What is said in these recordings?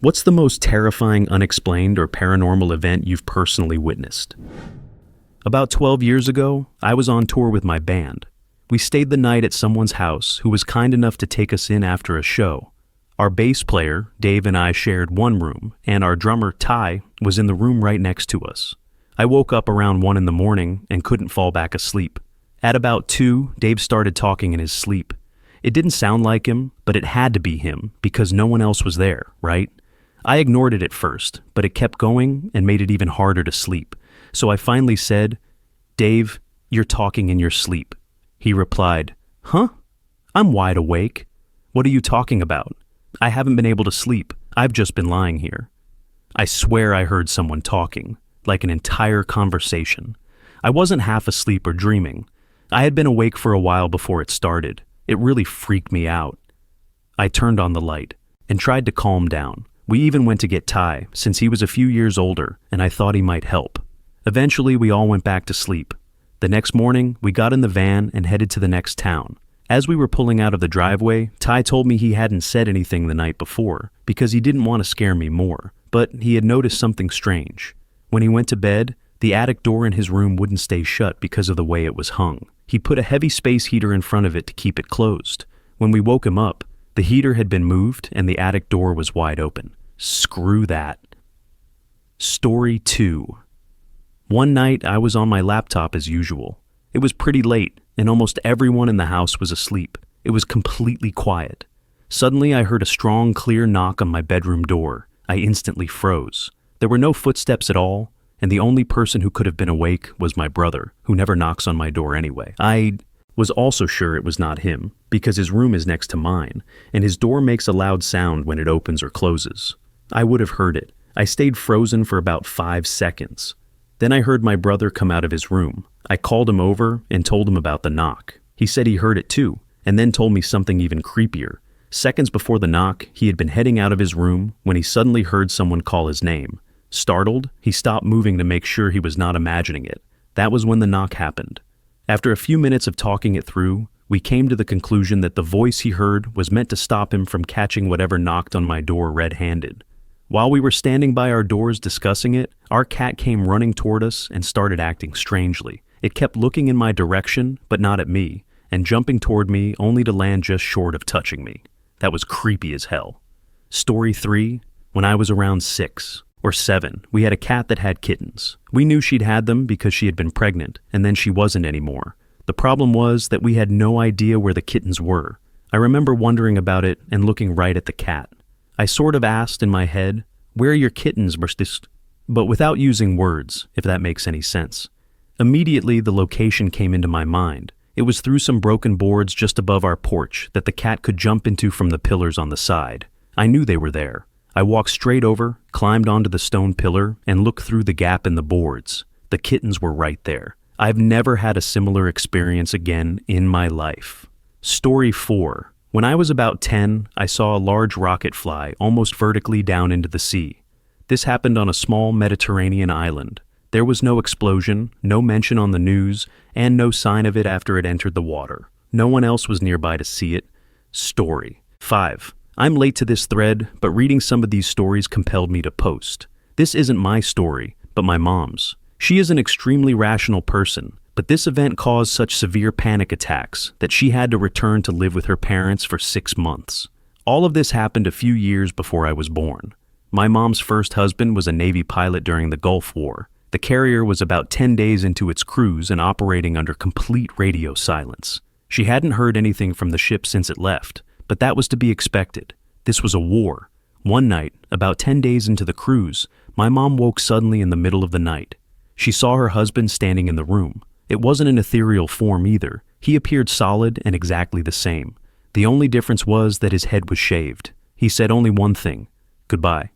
What's the most terrifying unexplained or paranormal event you've personally witnessed? About 12 years ago, I was on tour with my band. We stayed the night at someone's house who was kind enough to take us in after a show. Our bass player, Dave, and I shared one room, and our drummer, Ty, was in the room right next to us. I woke up around 1 in the morning and couldn't fall back asleep. At about 2, Dave started talking in his sleep. It didn't sound like him, but it had to be him because no one else was there, right? I ignored it at first, but it kept going and made it even harder to sleep. So I finally said, "Dave, you're talking in your sleep." He replied, "Huh? I'm wide awake. What are you talking about? I haven't been able to sleep. I've just been lying here." I swear I heard someone talking, like an entire conversation. I wasn't half asleep or dreaming. I had been awake for a while before it started. It really freaked me out. I turned on the light and tried to calm down. We even went to get Ty, since he was a few years older, and I thought he might help. Eventually, we all went back to sleep. The next morning, we got in the van and headed to the next town. As we were pulling out of the driveway, Ty told me he hadn't said anything the night before because he didn't want to scare me more, but he had noticed something strange. When he went to bed, the attic door in his room wouldn't stay shut because of the way it was hung. He put a heavy space heater in front of it to keep it closed. When we woke him up, the heater had been moved and the attic door was wide open. Screw that. Story 2. One night, I was on my laptop as usual. It was pretty late, and almost everyone in the house was asleep. It was completely quiet. Suddenly, I heard a strong, clear knock on my bedroom door. I instantly froze. There were no footsteps at all, and the only person who could have been awake was my brother, who never knocks on my door anyway. I was also sure it was not him, because his room is next to mine, and his door makes a loud sound when it opens or closes. I would have heard it. I stayed frozen for about 5 seconds. Then I heard my brother come out of his room. I called him over and told him about the knock. He said he heard it too, and then told me something even creepier. Seconds before the knock, he had been heading out of his room when he suddenly heard someone call his name. Startled, he stopped moving to make sure he was not imagining it. That was when the knock happened. After a few minutes of talking it through, we came to the conclusion that the voice he heard was meant to stop him from catching whatever knocked on my door red-handed. While we were standing by our doors discussing it, our cat came running toward us and started acting strangely. It kept looking in my direction, but not at me, and jumping toward me only to land just short of touching me. That was creepy as hell. Story 3. When I was around 6 or 7, we had a cat that had kittens. We knew she'd had them because she had been pregnant, and then she wasn't anymore. The problem was that we had no idea where the kittens were. I remember wondering about it and looking right at the cat. I sort of asked in my head, "Where are your kittens?" but without using words, if that makes any sense. Immediately, the location came into my mind. It was through some broken boards just above our porch that the cat could jump into from the pillars on the side. I knew they were there. I walked straight over, climbed onto the stone pillar, and looked through the gap in the boards. The kittens were right there. I've never had a similar experience again in my life. Story 4. When I was about 10, I saw a large rocket fly almost vertically down into the sea. This happened on a small Mediterranean island. There was no explosion, no mention on the news, and no sign of it after it entered the water. No one else was nearby to see it. Story 5. I'm late to this thread, but reading some of these stories compelled me to post. This isn't my story, but my mom's. She is an extremely rational person, but this event caused such severe panic attacks that she had to return to live with her parents for 6 months. All of this happened a few years before I was born. My mom's first husband was a Navy pilot during the Gulf War. The carrier was about 10 days into its cruise and operating under complete radio silence. She hadn't heard anything from the ship since it left, but that was to be expected. This was a war. One night, about 10 days into the cruise, my mom woke suddenly in the middle of the night. She saw her husband standing in the room. It wasn't an ethereal form either. He appeared solid and exactly the same. The only difference was that his head was shaved. He said only one thing: "Goodbye."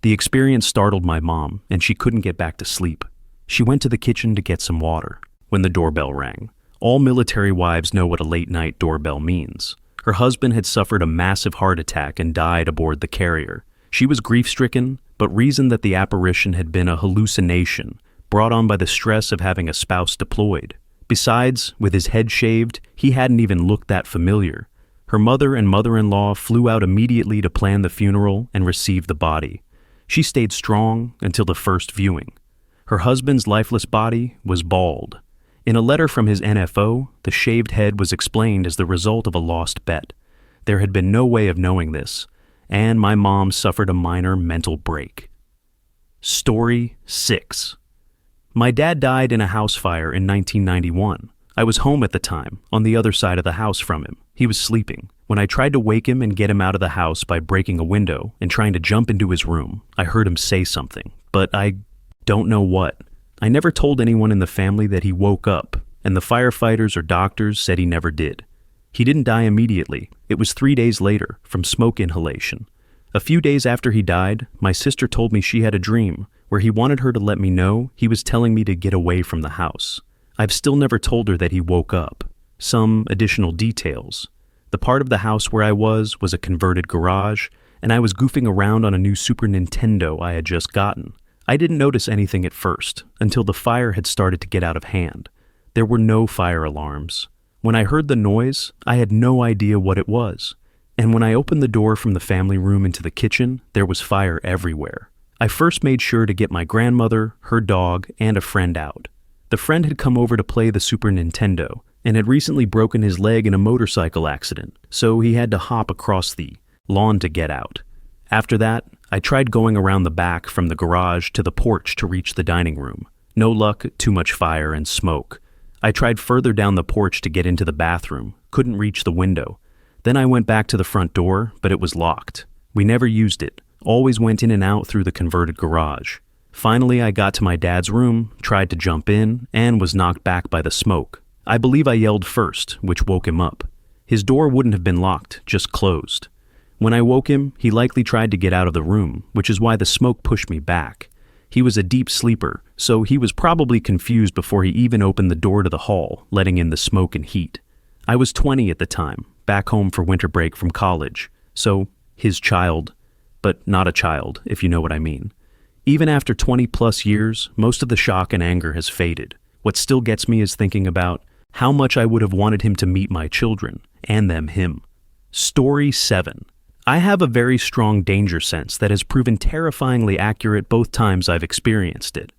The experience startled my mom, and she couldn't get back to sleep. She went to the kitchen to get some water when the doorbell rang. All military wives know what a late-night doorbell means. Her husband had suffered a massive heart attack and died aboard the carrier. She was grief-stricken, but reasoned that the apparition had been a hallucination brought on by the stress of having a spouse deployed. Besides, with his head shaved, he hadn't even looked that familiar. Her mother and mother-in-law flew out immediately to plan the funeral and receive the body. She stayed strong until the first viewing. Her husband's lifeless body was bald. In a letter from his NFO, the shaved head was explained as the result of a lost bet. There had been no way of knowing this, and my mom suffered a minor mental break. Story 6. My dad died in a house fire in 1991. I was home at the time, on the other side of the house from him. He was sleeping. When I tried to wake him and get him out of the house by breaking a window and trying to jump into his room, I heard him say something, but I don't know what. I never told anyone in the family that he woke up, and the firefighters or doctors said he never did. He didn't die immediately. It was 3 days later, from smoke inhalation. A few days after he died, my sister told me she had a dream where he wanted her to let me know he was telling me to get away from the house. I've still never told her that he woke up. Some additional details. The part of the house where I was a converted garage, and I was goofing around on a new Super Nintendo I had just gotten. I didn't notice anything at first, until the fire had started to get out of hand. There were no fire alarms. When I heard the noise, I had no idea what it was. And when I opened the door from the family room into the kitchen, there was fire everywhere. I first made sure to get my grandmother, her dog, and a friend out. The friend had come over to play the Super Nintendo, and had recently broken his leg in a motorcycle accident, so he had to hop across the lawn to get out. After that, I tried going around the back from the garage to the porch to reach the dining room. No luck, too much fire and smoke. I tried further down the porch to get into the bathroom, couldn't reach the window. Then I went back to the front door, but it was locked. We never used it, always went in and out through the converted garage. Finally, I got to my dad's room, tried to jump in, and was knocked back by the smoke. I believe I yelled first, which woke him up. His door wouldn't have been locked, just closed. When I woke him, he likely tried to get out of the room, which is why the smoke pushed me back. He was a deep sleeper, so he was probably confused before he even opened the door to the hall, letting in the smoke and heat. I was 20 at the time, back home for winter break from college, so his child, but not a child, if you know what I mean. Even after 20 plus years, most of the shock and anger has faded. What still gets me is thinking about how much I would have wanted him to meet my children, and them him. Story 7. I have a very strong danger sense that has proven terrifyingly accurate both times I've experienced it.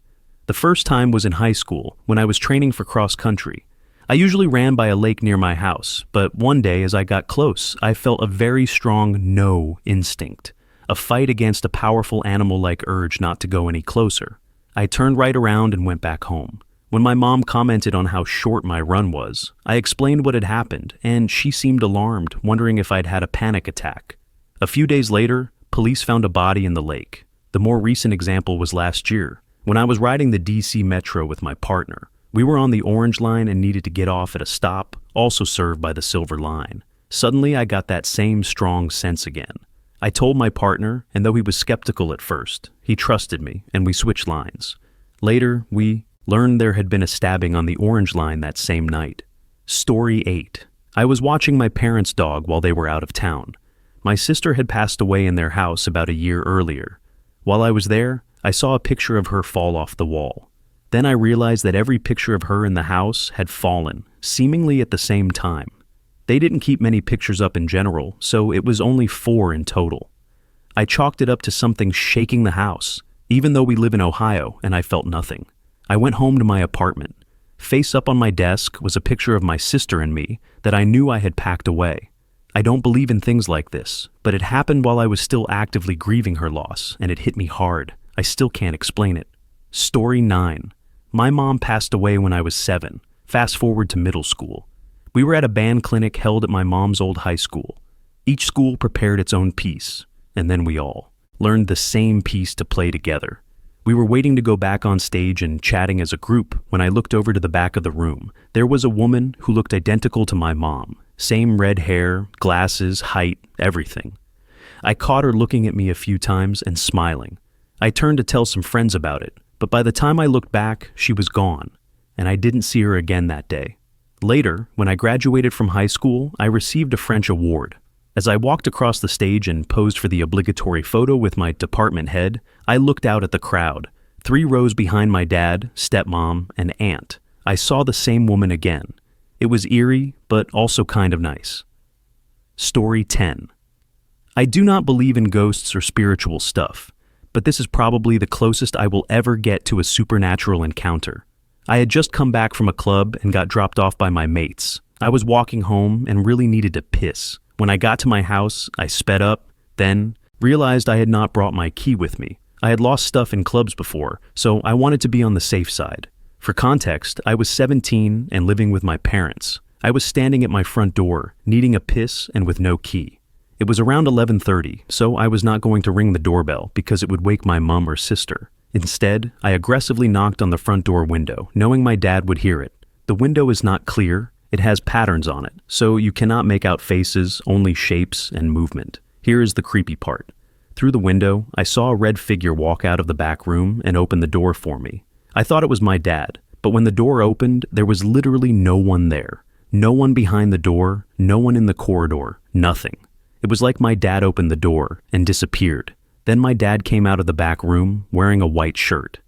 The first time was in high school, when I was training for cross country. I usually ran by a lake near my house, but one day as I got close, I felt a very strong no instinct, a fight against a powerful animal-like urge not to go any closer. I turned right around and went back home. When my mom commented on how short my run was, I explained what had happened, and she seemed alarmed, wondering if I'd had a panic attack. A few days later, police found a body in the lake. The more recent example was last year, when I was riding the DC Metro with my partner. We were on the Orange Line and needed to get off at a stop, also served by the Silver Line. Suddenly, I got that same strong sense again. I told my partner, and though he was skeptical at first, he trusted me, and we switched lines. Later, we learned there had been a stabbing on the Orange Line that same night. Story 8. I was watching my parents' dog while they were out of town. My sister had passed away in their house about a year earlier. While I was there, I saw a picture of her fall off the wall. Then I realized that every picture of her in the house had fallen, seemingly at the same time. They didn't keep many pictures up in general, so it was only 4 in total. I chalked it up to something shaking the house, even though we live in Ohio and I felt nothing. I went home to my apartment. Face up on my desk was a picture of my sister and me that I knew I had packed away. I don't believe in things like this, but it happened while I was still actively grieving her loss, and it hit me hard. I still can't explain it. Story 9. My mom passed away when I was 7. Fast forward to middle school. We were at a band clinic held at my mom's old high school. Each school prepared its own piece, and then we all learned the same piece to play together. We were waiting to go back on stage and chatting as a group when I looked over to the back of the room. There was a woman who looked identical to my mom. Same red hair, glasses, height, everything. I caught her looking at me a few times and smiling. I turned to tell some friends about it, but by the time I looked back, she was gone, and I didn't see her again that day. Later, when I graduated from high school, I received a French award. As I walked across the stage and posed for the obligatory photo with my department head, I looked out at the crowd. 3 rows behind my dad, stepmom, and aunt. I saw the same woman again. It was eerie, but also kind of nice. Story 10. I do not believe in ghosts or spiritual stuff, but this is probably the closest I will ever get to a supernatural encounter. I had just come back from a club and got dropped off by my mates. I was walking home and really needed to piss. When I got to my house, I sped up, then realized I had not brought my key with me. I had lost stuff in clubs before, so I wanted to be on the safe side. For context, I was 17 and living with my parents. I was standing at my front door, needing a piss and with no key. It was around 11:30, so I was not going to ring the doorbell because it would wake my mom or sister. Instead, I aggressively knocked on the front door window, knowing my dad would hear it. The window is not clear. It has patterns on it, so you cannot make out faces, only shapes and movement. Here is the creepy part. Through the window, I saw a red figure walk out of the back room and open the door for me. I thought it was my dad, but when the door opened, there was literally no one there. No one behind the door, no one in the corridor, nothing. It was like my dad opened the door and disappeared. Then my dad came out of the back room wearing a white shirt.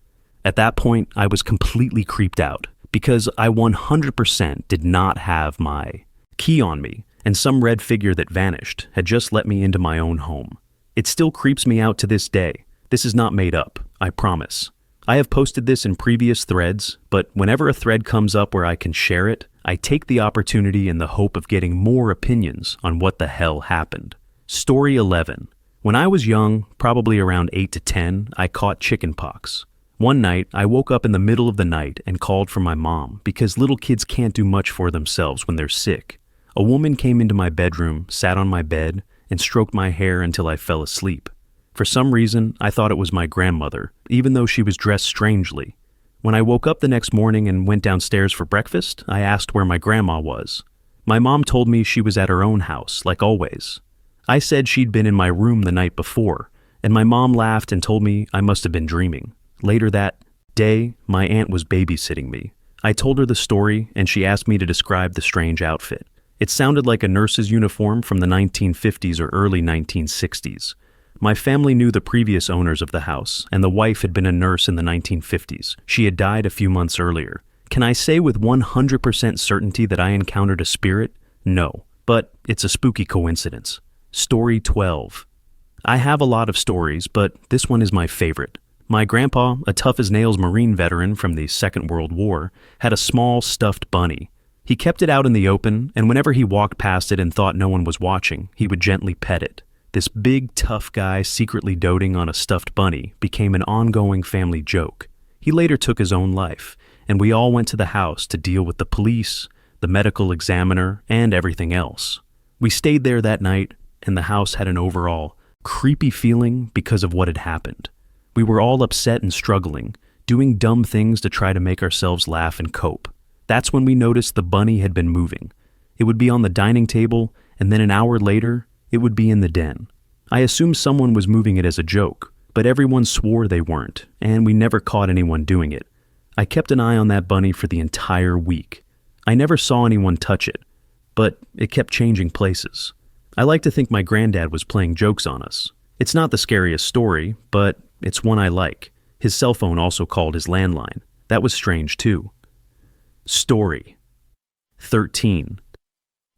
At that point, I was completely creeped out because I 100% did not have my key on me, and some red figure that vanished had just let me into my own home. It still creeps me out to this day. This is not made up, I promise. I have posted this in previous threads, but whenever a thread comes up where I can share it, I take the opportunity in the hope of getting more opinions on what the hell happened. Story 11. When I was young, probably around 8 to 10, I caught chickenpox. One night, I woke up in the middle of the night and called for my mom because little kids can't do much for themselves when they're sick. A woman came into my bedroom, sat on my bed, and stroked my hair until I fell asleep. For some reason, I thought it was my grandmother, even though she was dressed strangely. When I woke up the next morning and went downstairs for breakfast, I asked where my grandma was. My mom told me she was at her own house, like always. I said she'd been in my room the night before, and my mom laughed and told me I must have been dreaming. Later that day, my aunt was babysitting me. I told her the story, and she asked me to describe the strange outfit. It sounded like a nurse's uniform from the 1950s or early 1960s. My family knew the previous owners of the house, and the wife had been a nurse in the 1950s. She had died a few months earlier. Can I say with 100% certainty that I encountered a spirit? No, but it's a spooky coincidence. Story 12. I have a lot of stories, but this one is my favorite. My grandpa, a tough-as-nails Marine veteran from the Second World War, had a small stuffed bunny. He kept it out in the open, and whenever he walked past it and thought no one was watching, he would gently pet it. This big, tough guy secretly doting on a stuffed bunny became an ongoing family joke. He later took his own life, and we all went to the house to deal with the police, the medical examiner, and everything else. We stayed there that night, and the house had an overall creepy feeling because of what had happened. We were all upset and struggling, doing dumb things to try to make ourselves laugh and cope. That's when we noticed the bunny had been moving. It would be on the dining table, and then an hour later, it would be in the den. I assumed someone was moving it as a joke, but everyone swore they weren't, and we never caught anyone doing it. I kept an eye on that bunny for the entire week. I never saw anyone touch it, but it kept changing places. I like to think my granddad was playing jokes on us. It's not the scariest story, but it's one I like. His cell phone also called his landline. That was strange too. Story 13.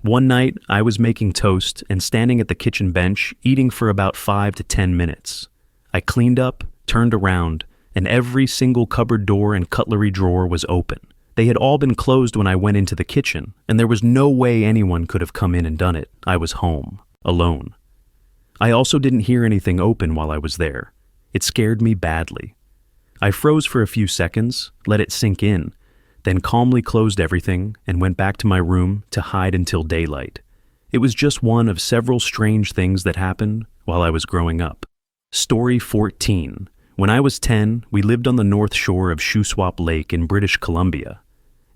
One night, I was making toast and standing at the kitchen bench, eating for about 5 to 10 minutes. I cleaned up, turned around, and every single cupboard door and cutlery drawer was open. They had all been closed when I went into the kitchen, and there was no way anyone could have come in and done it. I was home, alone. I also didn't hear anything open while I was there. It scared me badly. I froze for a few seconds, let it sink in, then calmly closed everything and went back to my room to hide until daylight. It was just one of several strange things that happened while I was growing up. Story 14. When I was 10, we lived on the north shore of Shuswap Lake in British Columbia.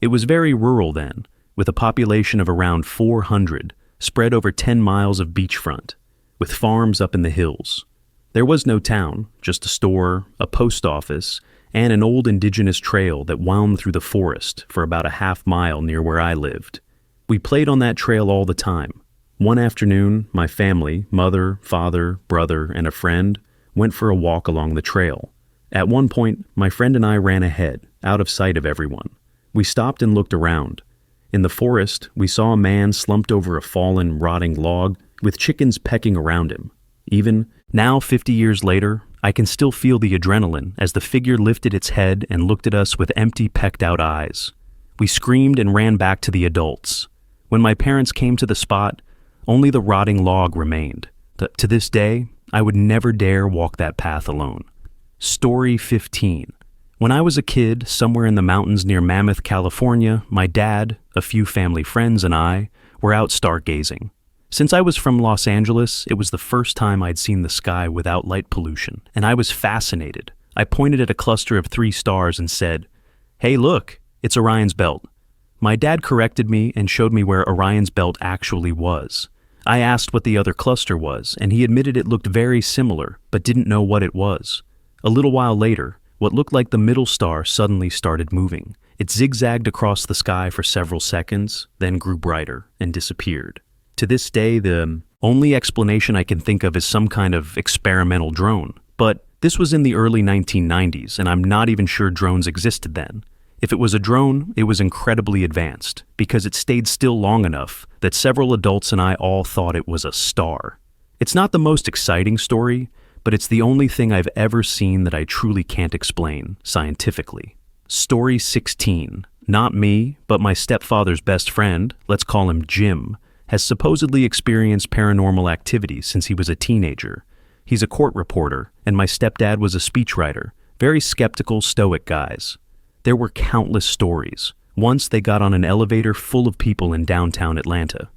It was very rural then, with a population of around 400, spread over 10 miles of beachfront, with farms up in the hills. There was no town, just a store, a post office, and an old indigenous trail that wound through the forest for about a half-mile near where I lived. We played on that trail all the time. One afternoon, my family, mother, father, brother, and a friend, went for a walk along the trail. At one point, my friend and I ran ahead, out of sight of everyone. We stopped and looked around. In the forest, we saw a man slumped over a fallen, rotting log, with chickens pecking around him. Even now, 50 years later, I can still feel the adrenaline as the figure lifted its head and looked at us with empty, pecked-out eyes. We screamed and ran back to the adults. When my parents came to the spot, only the rotting log remained. To this day, I would never dare walk that path alone. Story 15. When I was a kid, somewhere in the mountains near Mammoth, California, my dad, a few family friends, and I were out stargazing. Since I was from Los Angeles, it was the first time I'd seen the sky without light pollution, and I was fascinated. I pointed at a cluster of 3 stars and said, "Hey, look, it's Orion's Belt." My dad corrected me and showed me where Orion's Belt actually was. I asked what the other cluster was, and he admitted it looked very similar, but didn't know what it was. A little while later, what looked like the middle star suddenly started moving. It zigzagged across the sky for several seconds, then grew brighter and disappeared. To this day, the only explanation I can think of is some kind of experimental drone. But this was in the early 1990s, and I'm not even sure drones existed then. If it was a drone, it was incredibly advanced, because it stayed still long enough that several adults and I all thought it was a star. It's not the most exciting story, but it's the only thing I've ever seen that I truly can't explain scientifically. Story 16. Not me, but my stepfather's best friend, let's call him Jim, has supposedly experienced paranormal activity since he was a teenager. He's a court reporter, and my stepdad was a speechwriter. Very skeptical, stoic guys. There were countless stories. Once they got on an elevator full of people in downtown Atlanta.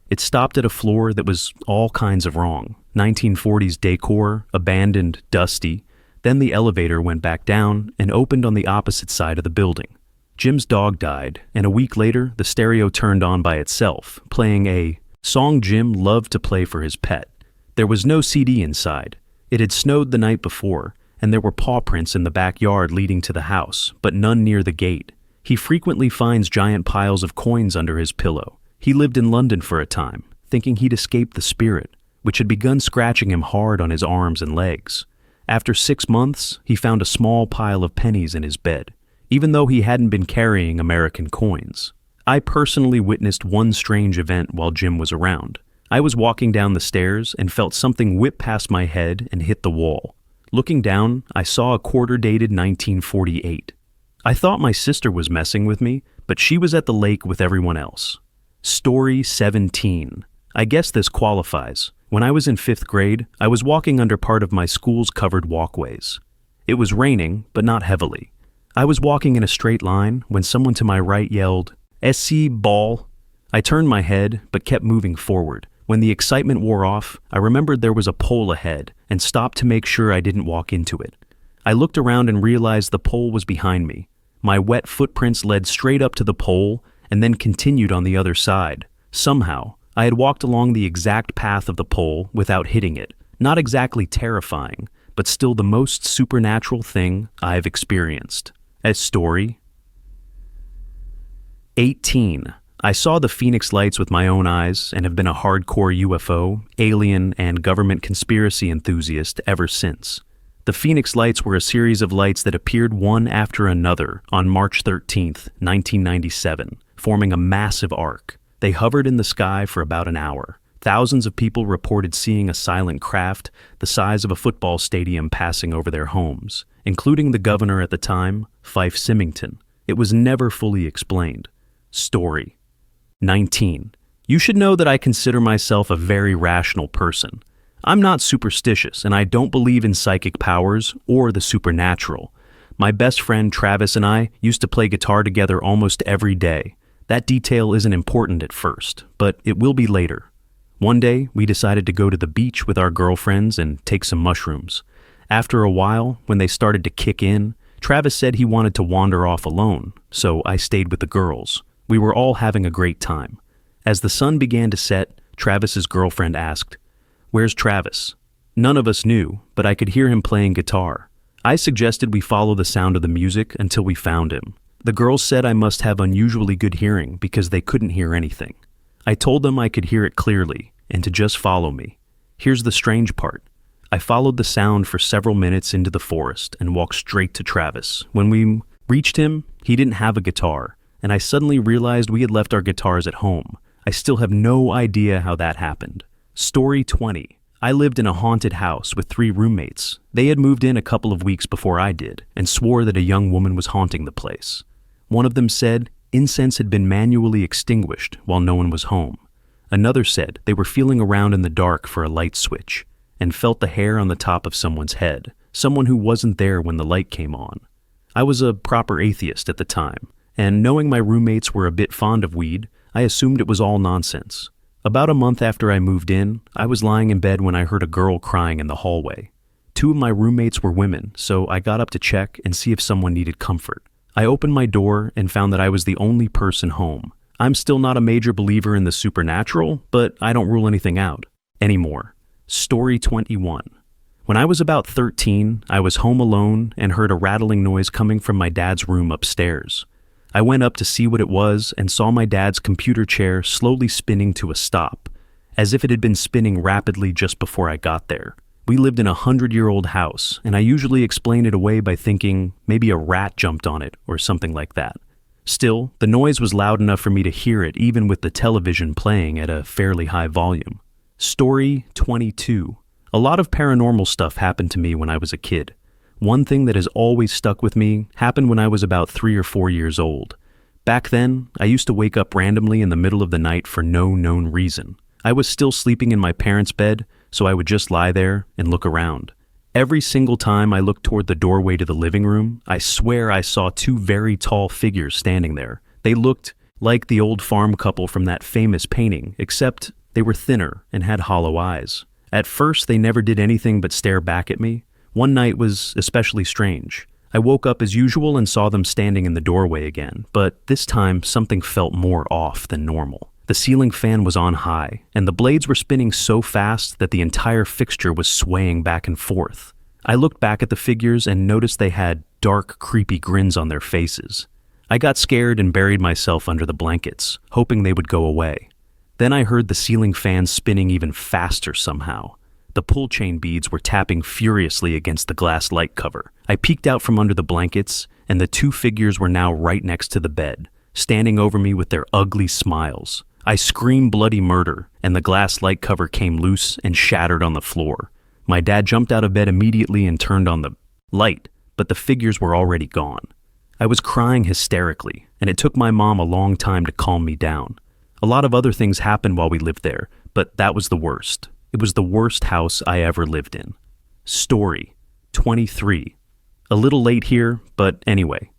It stopped at a floor that was all kinds of wrong. 1940s decor, abandoned, dusty. Then the elevator went back down and opened on the opposite side of the building. Jim's dog died, and a week later, the stereo turned on by itself, playing a song Jim loved to play for his pet. There was no CD inside. It had snowed the night before, and there were paw prints in the backyard leading to the house, but none near the gate. He frequently finds giant piles of coins under his pillow. He lived in London for a time, thinking he'd escaped the spirit, which had begun scratching him hard on his arms and legs. After 6 months, he found a small pile of pennies in his bed, even though he hadn't been carrying American coins. I personally witnessed one strange event while Jim was around. I was walking down the stairs and felt something whip past my head and hit the wall. Looking down, I saw a quarter dated 1948. I thought my sister was messing with me, but she was at the lake with everyone else. Story 17. I guess this qualifies. When I was in 5th grade, I was walking under part of my school's covered walkways. It was raining, but not heavily. I was walking in a straight line when someone to my right yelled, "SC ball." I turned my head, but kept moving forward. When the excitement wore off, I remembered there was a pole ahead and stopped to make sure I didn't walk into it. I looked around and realized the pole was behind me. My wet footprints led straight up to the pole and then continued on the other side. Somehow, I had walked along the exact path of the pole without hitting it. Not exactly terrifying, but still the most supernatural thing I've experienced. A story 18. I saw the Phoenix Lights with my own eyes and have been a hardcore UFO, alien, and government conspiracy enthusiast ever since. The Phoenix Lights were a series of lights that appeared one after another on March 13th, 1997, forming a massive arc. They hovered in the sky for about an hour. Thousands of people reported seeing a silent craft the size of a football stadium passing over their homes, including the governor at the time, Fife Symington. It was never fully explained. Story 19. You should know that I consider myself a very rational person. I'm not superstitious, and I don't believe in psychic powers or the supernatural. My best friend Travis and I used to play guitar together almost every day. That detail isn't important at first, but it will be later. One day, we decided to go to the beach with our girlfriends and take some mushrooms. After a while, when they started to kick in, Travis said he wanted to wander off alone, so I stayed with the girls. We were all having a great time. As the sun began to set, Travis's girlfriend asked, "Where's Travis?" None of us knew, but I could hear him playing guitar. I suggested we follow the sound of the music until we found him. The girls said I must have unusually good hearing because they couldn't hear anything. I told them I could hear it clearly and to just follow me. Here's the strange part. I followed the sound for several minutes into the forest and walked straight to Travis. When we reached him, he didn't have a guitar, and I suddenly realized we had left our guitars at home. I still have no idea how that happened. Story 20. I lived in a haunted house with 3 roommates. They had moved in a couple of weeks before I did and swore that a young woman was haunting the place. One of them said incense had been manually extinguished while no one was home. Another said they were feeling around in the dark for a light switch and felt the hair on the top of someone's head, someone who wasn't there when the light came on. I was a proper atheist at the time, and knowing my roommates were a bit fond of weed, I assumed it was all nonsense. About a month after I moved in, I was lying in bed when I heard a girl crying in the hallway. 2 of my roommates were women, so I got up to check and see if someone needed comfort. I opened my door and found that I was the only person home. I'm still not a major believer in the supernatural, but I don't rule anything out anymore. Story 21. When I was about 13, I was home alone and heard a rattling noise coming from my dad's room upstairs. I went up to see what it was and saw my dad's computer chair slowly spinning to a stop, as if it had been spinning rapidly just before I got there. We lived in a 100-year-old house, and I usually explain it away by thinking maybe a rat jumped on it or something like that. Still, the noise was loud enough for me to hear it even with the television playing at a fairly high volume. Story 22. A lot of paranormal stuff happened to me when I was a kid. One thing that has always stuck with me happened when I was about 3 or 4 years old. Back then, I used to wake up randomly in the middle of the night for no known reason. I was still sleeping in my parents' bed, so I would just lie there and look around. Every single time I looked toward the doorway to the living room, I swear I saw 2 very tall figures standing there. They looked like the old farm couple from that famous painting, except they were thinner and had hollow eyes. At first, they never did anything but stare back at me. One night was especially strange. I woke up as usual and saw them standing in the doorway again, but this time something felt more off than normal. The ceiling fan was on high, and the blades were spinning so fast that the entire fixture was swaying back and forth. I looked back at the figures and noticed they had dark, creepy grins on their faces. I got scared and buried myself under the blankets, hoping they would go away. Then I heard the ceiling fan spinning even faster somehow. The pull chain beads were tapping furiously against the glass light cover. I peeked out from under the blankets, and the 2 figures were now right next to the bed, standing over me with their ugly smiles. I screamed bloody murder, and the glass light cover came loose and shattered on the floor. My dad jumped out of bed immediately and turned on the light, but the figures were already gone. I was crying hysterically, and it took my mom a long time to calm me down. A lot of other things happened while we lived there, but that was the worst. It was the worst house I ever lived in. Story 23. A little late here, but anyway.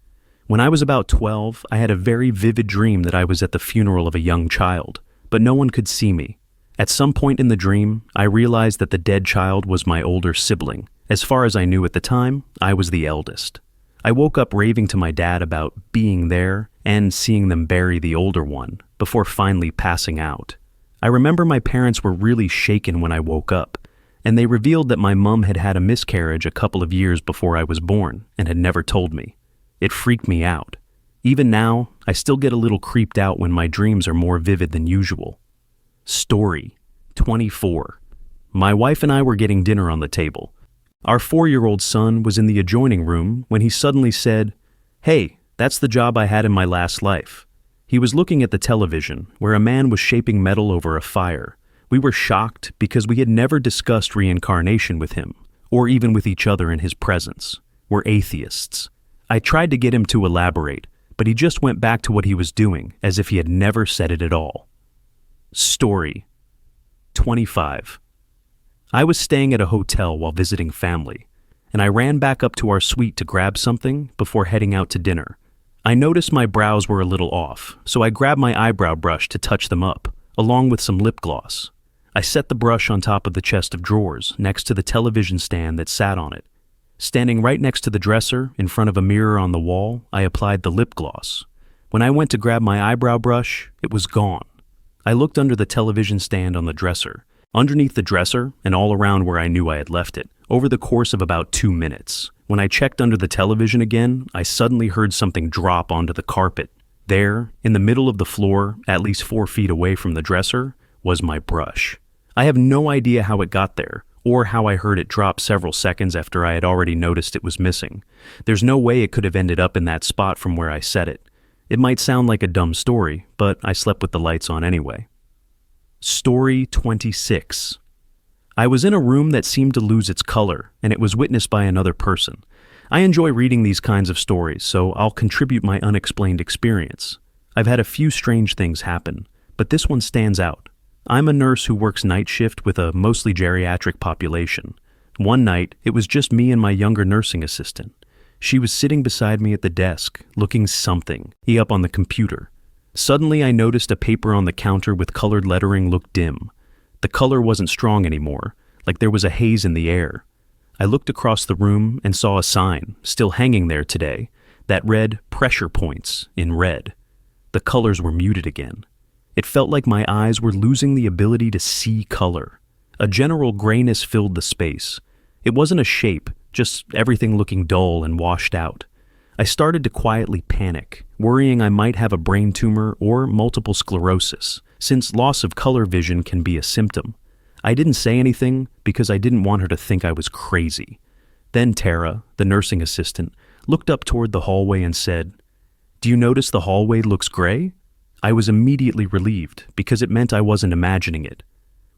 When I was about 12, I had a very vivid dream that I was at the funeral of a young child, but no one could see me. At some point in the dream, I realized that the dead child was my older sibling. As far as I knew at the time, I was the eldest. I woke up raving to my dad about being there and seeing them bury the older one before finally passing out. I remember my parents were really shaken when I woke up, and they revealed that my mom had had a miscarriage a couple of years before I was born and had never told me. It freaked me out. Even now, I still get a little creeped out when my dreams are more vivid than usual. Story 24. My wife and I were getting dinner on the table. Our 4-year-old son was in the adjoining room when he suddenly said, "Hey, that's the job I had in my last life." He was looking at the television, where a man was shaping metal over a fire. We were shocked because we had never discussed reincarnation with him, or even with each other in his presence. We're atheists. I tried to get him to elaborate, but he just went back to what he was doing, as if he had never said it at all. Story 25. I was staying at a hotel while visiting family, and I ran back up to our suite to grab something before heading out to dinner. I noticed my brows were a little off, so I grabbed my eyebrow brush to touch them up, along with some lip gloss. I set the brush on top of the chest of drawers next to the television stand that sat on it. Standing right next to the dresser, in front of a mirror on the wall, I applied the lip gloss. When I went to grab my eyebrow brush, it was gone. I looked under the television stand on the dresser, underneath the dresser, and all around where I knew I had left it, over the course of about 2 minutes. When I checked under the television again, I suddenly heard something drop onto the carpet. There, in the middle of the floor, at least 4 feet away from the dresser, was my brush. I have no idea how it got there, or how I heard it drop several seconds after I had already noticed it was missing. There's no way it could have ended up in that spot from where I set it. It might sound like a dumb story, but I slept with the lights on anyway. Story 26. I was in a room that seemed to lose its color, and it was witnessed by another person. I enjoy reading these kinds of stories, so I'll contribute my unexplained experience. I've had a few strange things happen, but this one stands out. I'm a nurse who works night shift with a mostly geriatric population. One night, it was just me and my younger nursing assistant. She was sitting beside me at the desk, looking something up on the computer. Suddenly, I noticed a paper on the counter with colored lettering looked dim. The color wasn't strong anymore, like there was a haze in the air. I looked across the room and saw a sign, still hanging there today, that read "Pressure Points" in red. The colors were muted again. It felt like my eyes were losing the ability to see color. A general grayness filled the space. It wasn't a shape, just everything looking dull and washed out. I started to quietly panic, worrying I might have a brain tumor or multiple sclerosis, since loss of color vision can be a symptom. I didn't say anything because I didn't want her to think I was crazy. Then Tara, the nursing assistant, looked up toward the hallway and said, "Do you notice the hallway looks gray?" I was immediately relieved because it meant I wasn't imagining it.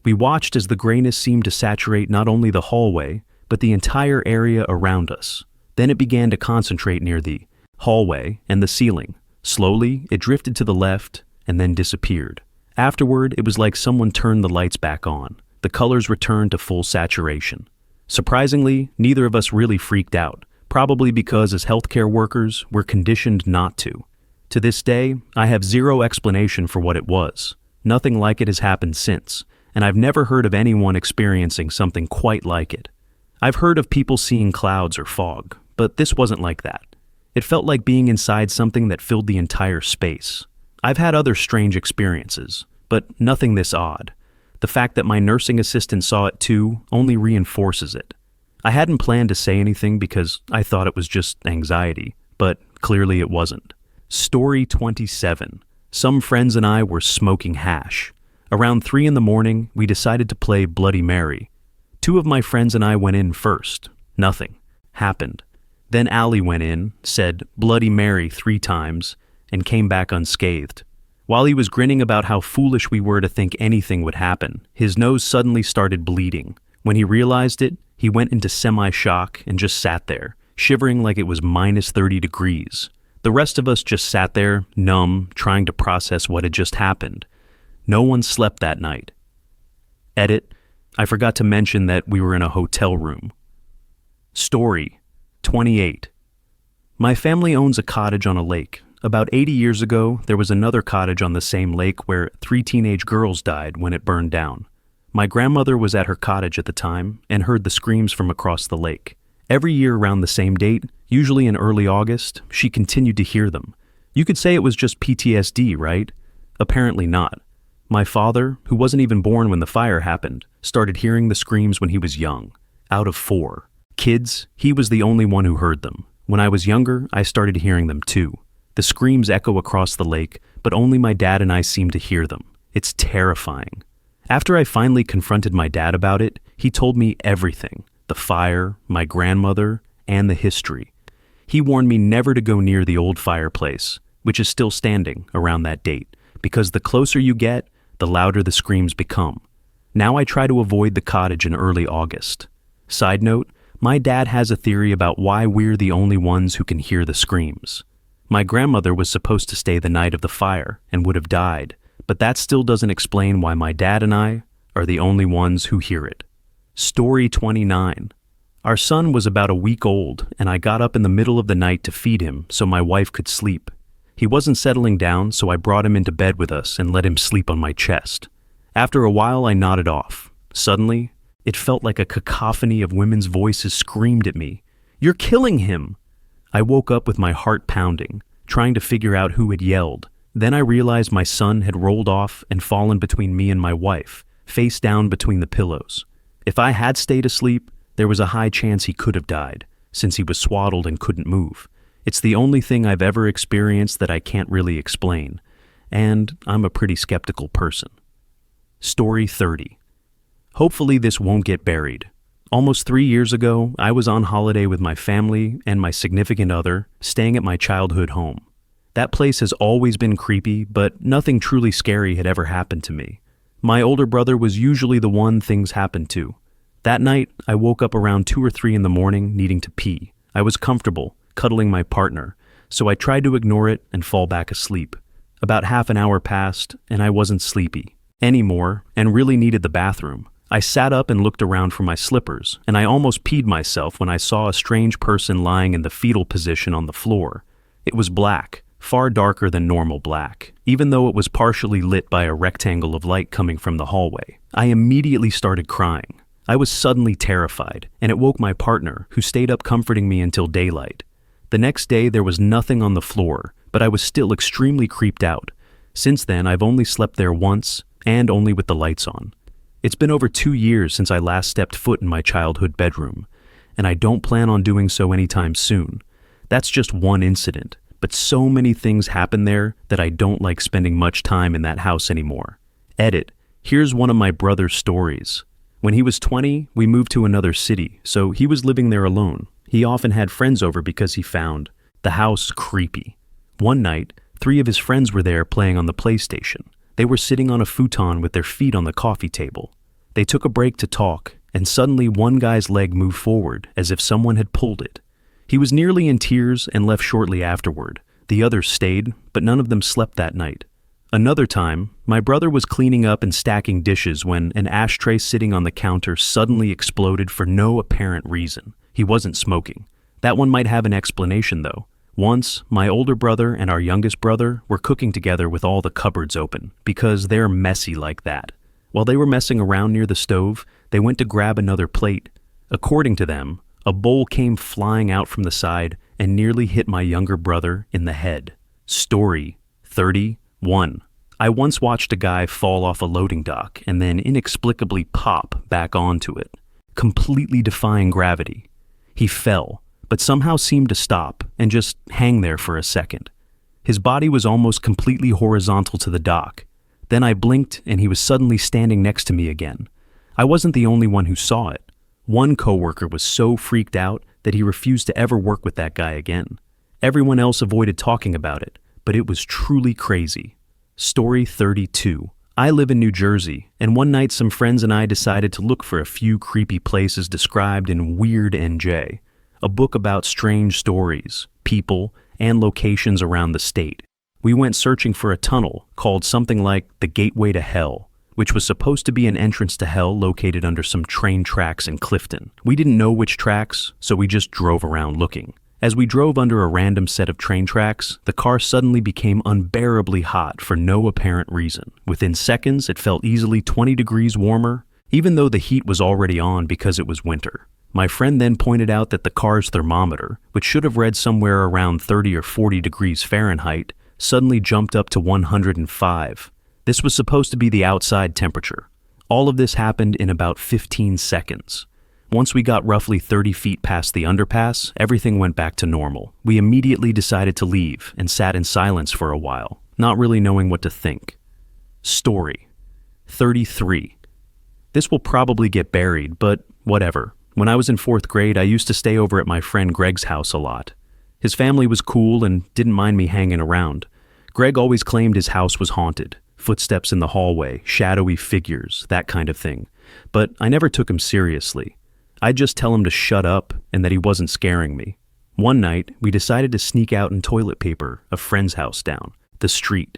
We watched as the grayness seemed to saturate not only the hallway, but the entire area around us. Then it began to concentrate near the hallway and the ceiling. Slowly, it drifted to the left and then disappeared. Afterward, it was like someone turned the lights back on. The colors returned to full saturation. Surprisingly, neither of us really freaked out, probably because as healthcare workers, we're conditioned not to. To this day, I have zero explanation for what it was. Nothing like it has happened since, and I've never heard of anyone experiencing something quite like it. I've heard of people seeing clouds or fog, but this wasn't like that. It felt like being inside something that filled the entire space. I've had other strange experiences, but nothing this odd. The fact that my nursing assistant saw it too only reinforces it. I hadn't planned to say anything because I thought it was just anxiety, but clearly it wasn't. Story 27. Some friends and I were smoking hash. Around 3 a.m, we decided to play Bloody Mary. 2 of my friends and I went in first. Nothing happened. Then Allie went in, said Bloody Mary 3 times, and came back unscathed. While he was grinning about how foolish we were to think anything would happen, his nose suddenly started bleeding. When he realized it, he went into semi-shock and just sat there, shivering like it was minus 30 degrees. The rest of us just sat there, numb, trying to process what had just happened. No one slept that night. Edit. I forgot to mention that we were in a hotel room. Story 28. My family owns a cottage on a lake. About 80 years ago, there was another cottage on the same lake where 3 teenage girls died when it burned down. My grandmother was at her cottage at the time and heard the screams from across the lake. Every year around the same date, usually in early August, she continued to hear them. You could say it was just PTSD, right? Apparently not. My father, who wasn't even born when the fire happened, started hearing the screams when he was young. Out of 4 kids, he was the only one who heard them. When I was younger, I started hearing them too. The screams echo across the lake, but only my dad and I seem to hear them. It's terrifying. After I finally confronted my dad about it, he told me everything: the fire, my grandmother, and the history. He warned me never to go near the old fireplace, which is still standing around that date, because the closer you get, the louder the screams become. Now I try to avoid the cottage in early August. Side note, my dad has a theory about why we're the only ones who can hear the screams. My grandmother was supposed to stay the night of the fire and would have died, but that still doesn't explain why my dad and I are the only ones who hear it. Story 29. Our son was about a week old, and I got up in the middle of the night to feed him so my wife could sleep. He wasn't settling down, so I brought him into bed with us and let him sleep on my chest. After a while, I nodded off. Suddenly, it felt like a cacophony of women's voices screamed at me, "You're killing him!" I woke up with my heart pounding, trying to figure out who had yelled. Then I realized my son had rolled off and fallen between me and my wife, face down between the pillows. If I had stayed asleep, there was a high chance he could have died, since he was swaddled and couldn't move. It's the only thing I've ever experienced that I can't really explain, and I'm a pretty skeptical person. Story 30. Hopefully this won't get buried. Almost 3 years ago, I was on holiday with my family and my significant other, staying at my childhood home. That place has always been creepy, but nothing truly scary had ever happened to me. My older brother was usually the one things happened to. That night, I woke up around 2 or 3 in the morning needing to pee. I was comfortable, cuddling my partner, so I tried to ignore it and fall back asleep. About half an hour passed, and I wasn't sleepy anymore and really needed the bathroom. I sat up and looked around for my slippers, and I almost peed myself when I saw a strange person lying in the fetal position on the floor. It was black, far darker than normal black, even though it was partially lit by a rectangle of light coming from the hallway. I immediately started crying. I was suddenly terrified, and it woke my partner, who stayed up comforting me until daylight. The next day there was nothing on the floor, but I was still extremely creeped out. Since then, I've only slept there once, and only with the lights on. It's been over 2 years since I last stepped foot in my childhood bedroom, and I don't plan on doing so anytime soon. That's just one incident, but so many things happen there that I don't like spending much time in that house anymore. Edit. Here's one of my brother's stories. When he was 20, we moved to another city, so he was living there alone. He often had friends over because he found the house creepy. One night, 3 of his friends were there playing on the PlayStation. They were sitting on a futon with their feet on the coffee table. They took a break to talk, and suddenly one guy's leg moved forward as if someone had pulled it. He was nearly in tears and left shortly afterward. The others stayed, but none of them slept that night. Another time, my brother was cleaning up and stacking dishes when an ashtray sitting on the counter suddenly exploded for no apparent reason. He wasn't smoking. That one might have an explanation, though. Once, my older brother and our youngest brother were cooking together with all the cupboards open, because they're messy like that. While they were messing around near the stove, they went to grab another plate. According to them, a bowl came flying out from the side and nearly hit my younger brother in the head. Story 31. I once watched a guy fall off a loading dock and then inexplicably pop back onto it, completely defying gravity. He fell, but somehow seemed to stop and just hang there for a second. His body was almost completely horizontal to the dock. Then I blinked and he was suddenly standing next to me again. I wasn't the only one who saw it. One coworker was so freaked out that he refused to ever work with that guy again. Everyone else avoided talking about it, but it was truly crazy. Story 32. I live in New Jersey, and one night some friends and I decided to look for a few creepy places described in Weird NJ, a book about strange stories, people, and locations around the state. We went searching for a tunnel called something like the Gateway to Hell, which was supposed to be an entrance to hell located under some train tracks in Clifton. We didn't know which tracks, so we just drove around looking. As we drove under a random set of train tracks, the car suddenly became unbearably hot for no apparent reason. Within seconds, it felt easily 20 degrees warmer, even though the heat was already on because it was winter. My friend then pointed out that the car's thermometer, which should have read somewhere around 30 or 40 degrees Fahrenheit, suddenly jumped up to 105. This was supposed to be the outside temperature. All of this happened in about 15 seconds. Once we got roughly 30 feet past the underpass, everything went back to normal. We immediately decided to leave and sat in silence for a while, not really knowing what to think. Story 33. This will probably get buried, but whatever. When I was in 4th grade, I used to stay over at my friend Greg's house a lot. His family was cool and didn't mind me hanging around. Greg always claimed his house was haunted. Footsteps in the hallway, shadowy figures, that kind of thing. But I never took him seriously. I'd just tell him to shut up and that he wasn't scaring me. One night, we decided to sneak out and toilet paper a friend's house down the street.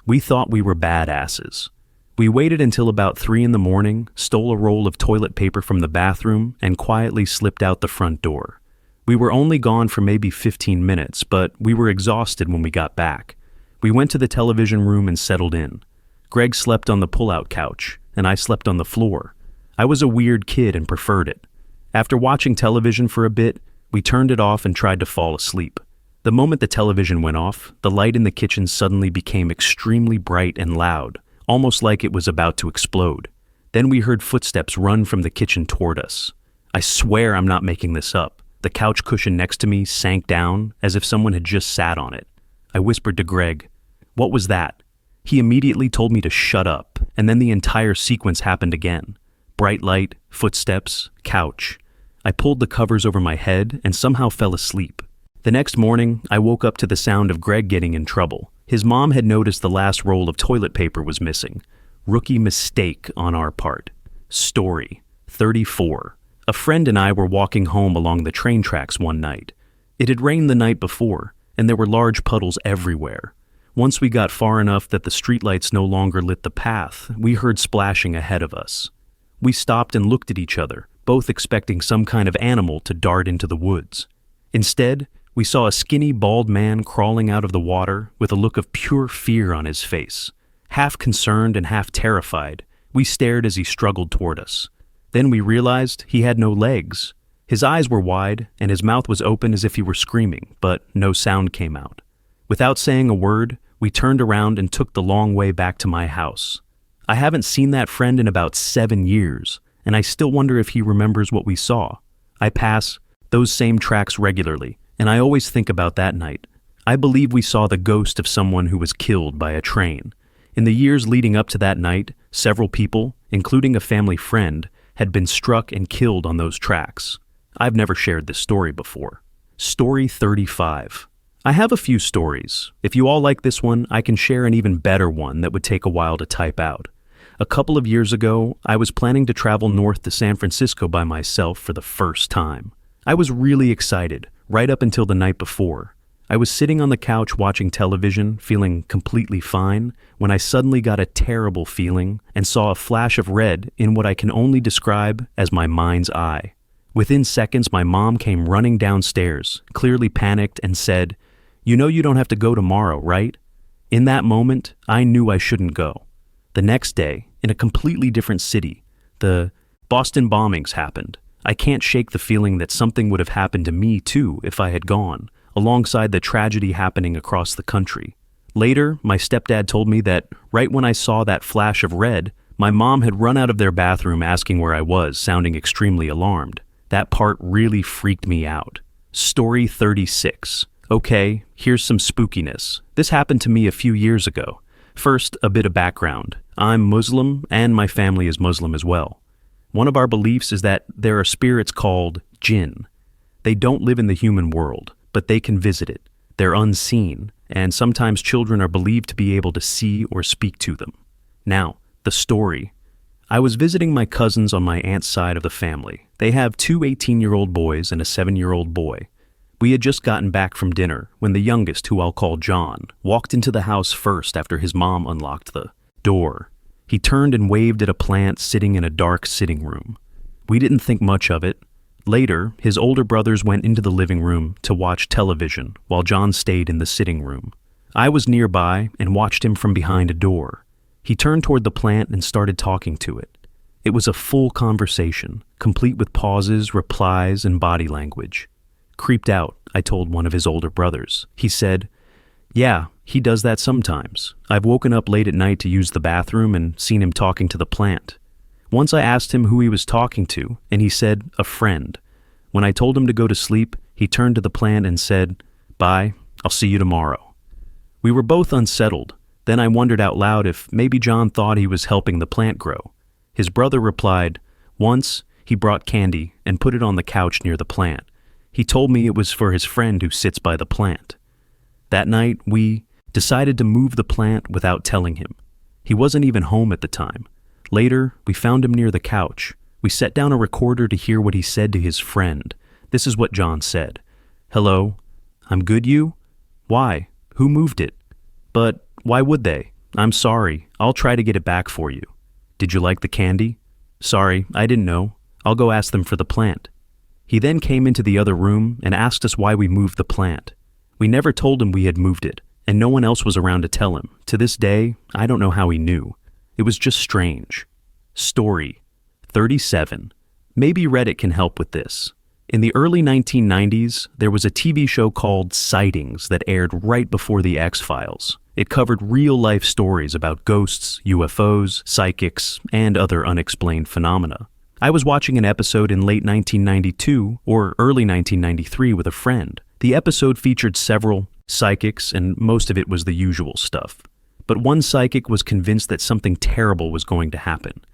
We thought we were badasses. We waited until about 3 in the morning, stole a roll of toilet paper from the bathroom, and quietly slipped out the front door. We were only gone for maybe 15 minutes, but we were exhausted when we got back. We went to the television room and settled in. Greg slept on the pull-out couch, and I slept on the floor. I was a weird kid and preferred it. After watching television for a bit, we turned it off and tried to fall asleep. The moment the television went off, the light in the kitchen suddenly became extremely bright and loud, almost like it was about to explode. Then we heard footsteps run from the kitchen toward us. I swear I'm not making this up. The couch cushion next to me sank down as if someone had just sat on it. I whispered to Greg, "What was that?" He immediately told me to shut up, and then the entire sequence happened again. Bright light, footsteps, couch. I pulled the covers over my head and somehow fell asleep. The next morning, I woke up to the sound of Greg getting in trouble. His mom had noticed the last roll of toilet paper was missing. Rookie mistake on our part. Story 34. A friend and I were walking home along the train tracks one night. It had rained the night before, and there were large puddles everywhere. Once we got far enough that the streetlights no longer lit the path, we heard splashing ahead of us. We stopped and looked at each other, both expecting some kind of animal to dart into the woods. Instead, we saw a skinny, bald man crawling out of the water with a look of pure fear on his face. Half concerned and half terrified, we stared as he struggled toward us. Then we realized he had no legs. His eyes were wide, and his mouth was open as if he were screaming, but no sound came out. Without saying a word, we turned around and took the long way back to my house. I haven't seen that friend in about 7 years, and I still wonder if he remembers what we saw. I pass those same tracks regularly, and I always think about that night. I believe we saw the ghost of someone who was killed by a train. In the years leading up to that night, several people, including a family friend, had been struck and killed on those tracks. I've never shared this story before. Story 35. I have a few stories. If you all like this one, I can share an even better one that would take a while to type out. A couple of years ago, I was planning to travel north to San Francisco by myself for the first time. I was really excited, right up until the night before. I was sitting on the couch watching television, feeling completely fine, when I suddenly got a terrible feeling and saw a flash of red in what I can only describe as my mind's eye. Within seconds, my mom came running downstairs, clearly panicked, and said, "You know you don't have to go tomorrow, right?" In that moment, I knew I shouldn't go. The next day, in a completely different city, the Boston bombings happened. I can't shake the feeling that something would have happened to me too if I had gone, alongside the tragedy happening across the country. Later, my stepdad told me that right when I saw that flash of red, my mom had run out of their bathroom asking where I was, sounding extremely alarmed. That part really freaked me out. Story 36. Okay, here's some spookiness. This happened to me a few years ago. First, a bit of background. I'm Muslim, and my family is Muslim as well. One of our beliefs is that there are spirits called jinn. They don't live in the human world, but they can visit it. They're unseen, and sometimes children are believed to be able to see or speak to them. Now, the story. I was visiting my cousins on my aunt's side of the family. They have 2 18-year-old boys and a 7-year-old boy. We had just gotten back from dinner when the youngest, who I'll call John, walked into the house first after his mom unlocked the door. He turned and waved at a plant sitting in a dark sitting room. We didn't think much of it. Later, his older brothers went into the living room to watch television while John stayed in the sitting room. I was nearby and watched him from behind a door. He turned toward the plant and started talking to it. It was a full conversation, complete with pauses, replies, and body language. Creeped out, I told one of his older brothers. He said, "Yeah, he does that sometimes. I've woken up late at night to use the bathroom and seen him talking to the plant." Once I asked him who he was talking to, and he said, "A friend." When I told him to go to sleep, he turned to the plant and said, "Bye, I'll see you tomorrow." We were both unsettled. Then I wondered out loud if maybe John thought he was helping the plant grow. His brother replied, "Once, he brought candy and put it on the couch near the plant. He told me it was for his friend who sits by the plant." That night, we decided to move the plant without telling him. He wasn't even home at the time. Later, we found him near the couch. We set down a recorder to hear what he said to his friend. This is what John said. "Hello, I'm good, you? Why? Who moved it? But why would they? I'm sorry. I'll try to get it back for you. Did you like the candy? Sorry, I didn't know. I'll go ask them for the plant." He then came into the other room and asked us why we moved the plant. We never told him we had moved it, and no one else was around to tell him. To this day, I don't know how he knew. It was just strange. Story 37. Maybe Reddit can help with this. In the early 1990s, there was a TV show called Sightings that aired right before The X-Files. It covered real-life stories about ghosts, UFOs, psychics, and other unexplained phenomena. I was watching an episode in late 1992 or early 1993 with a friend. The episode featured several psychics, and most of it was the usual stuff. But one psychic was convinced that something terrible was going to happen.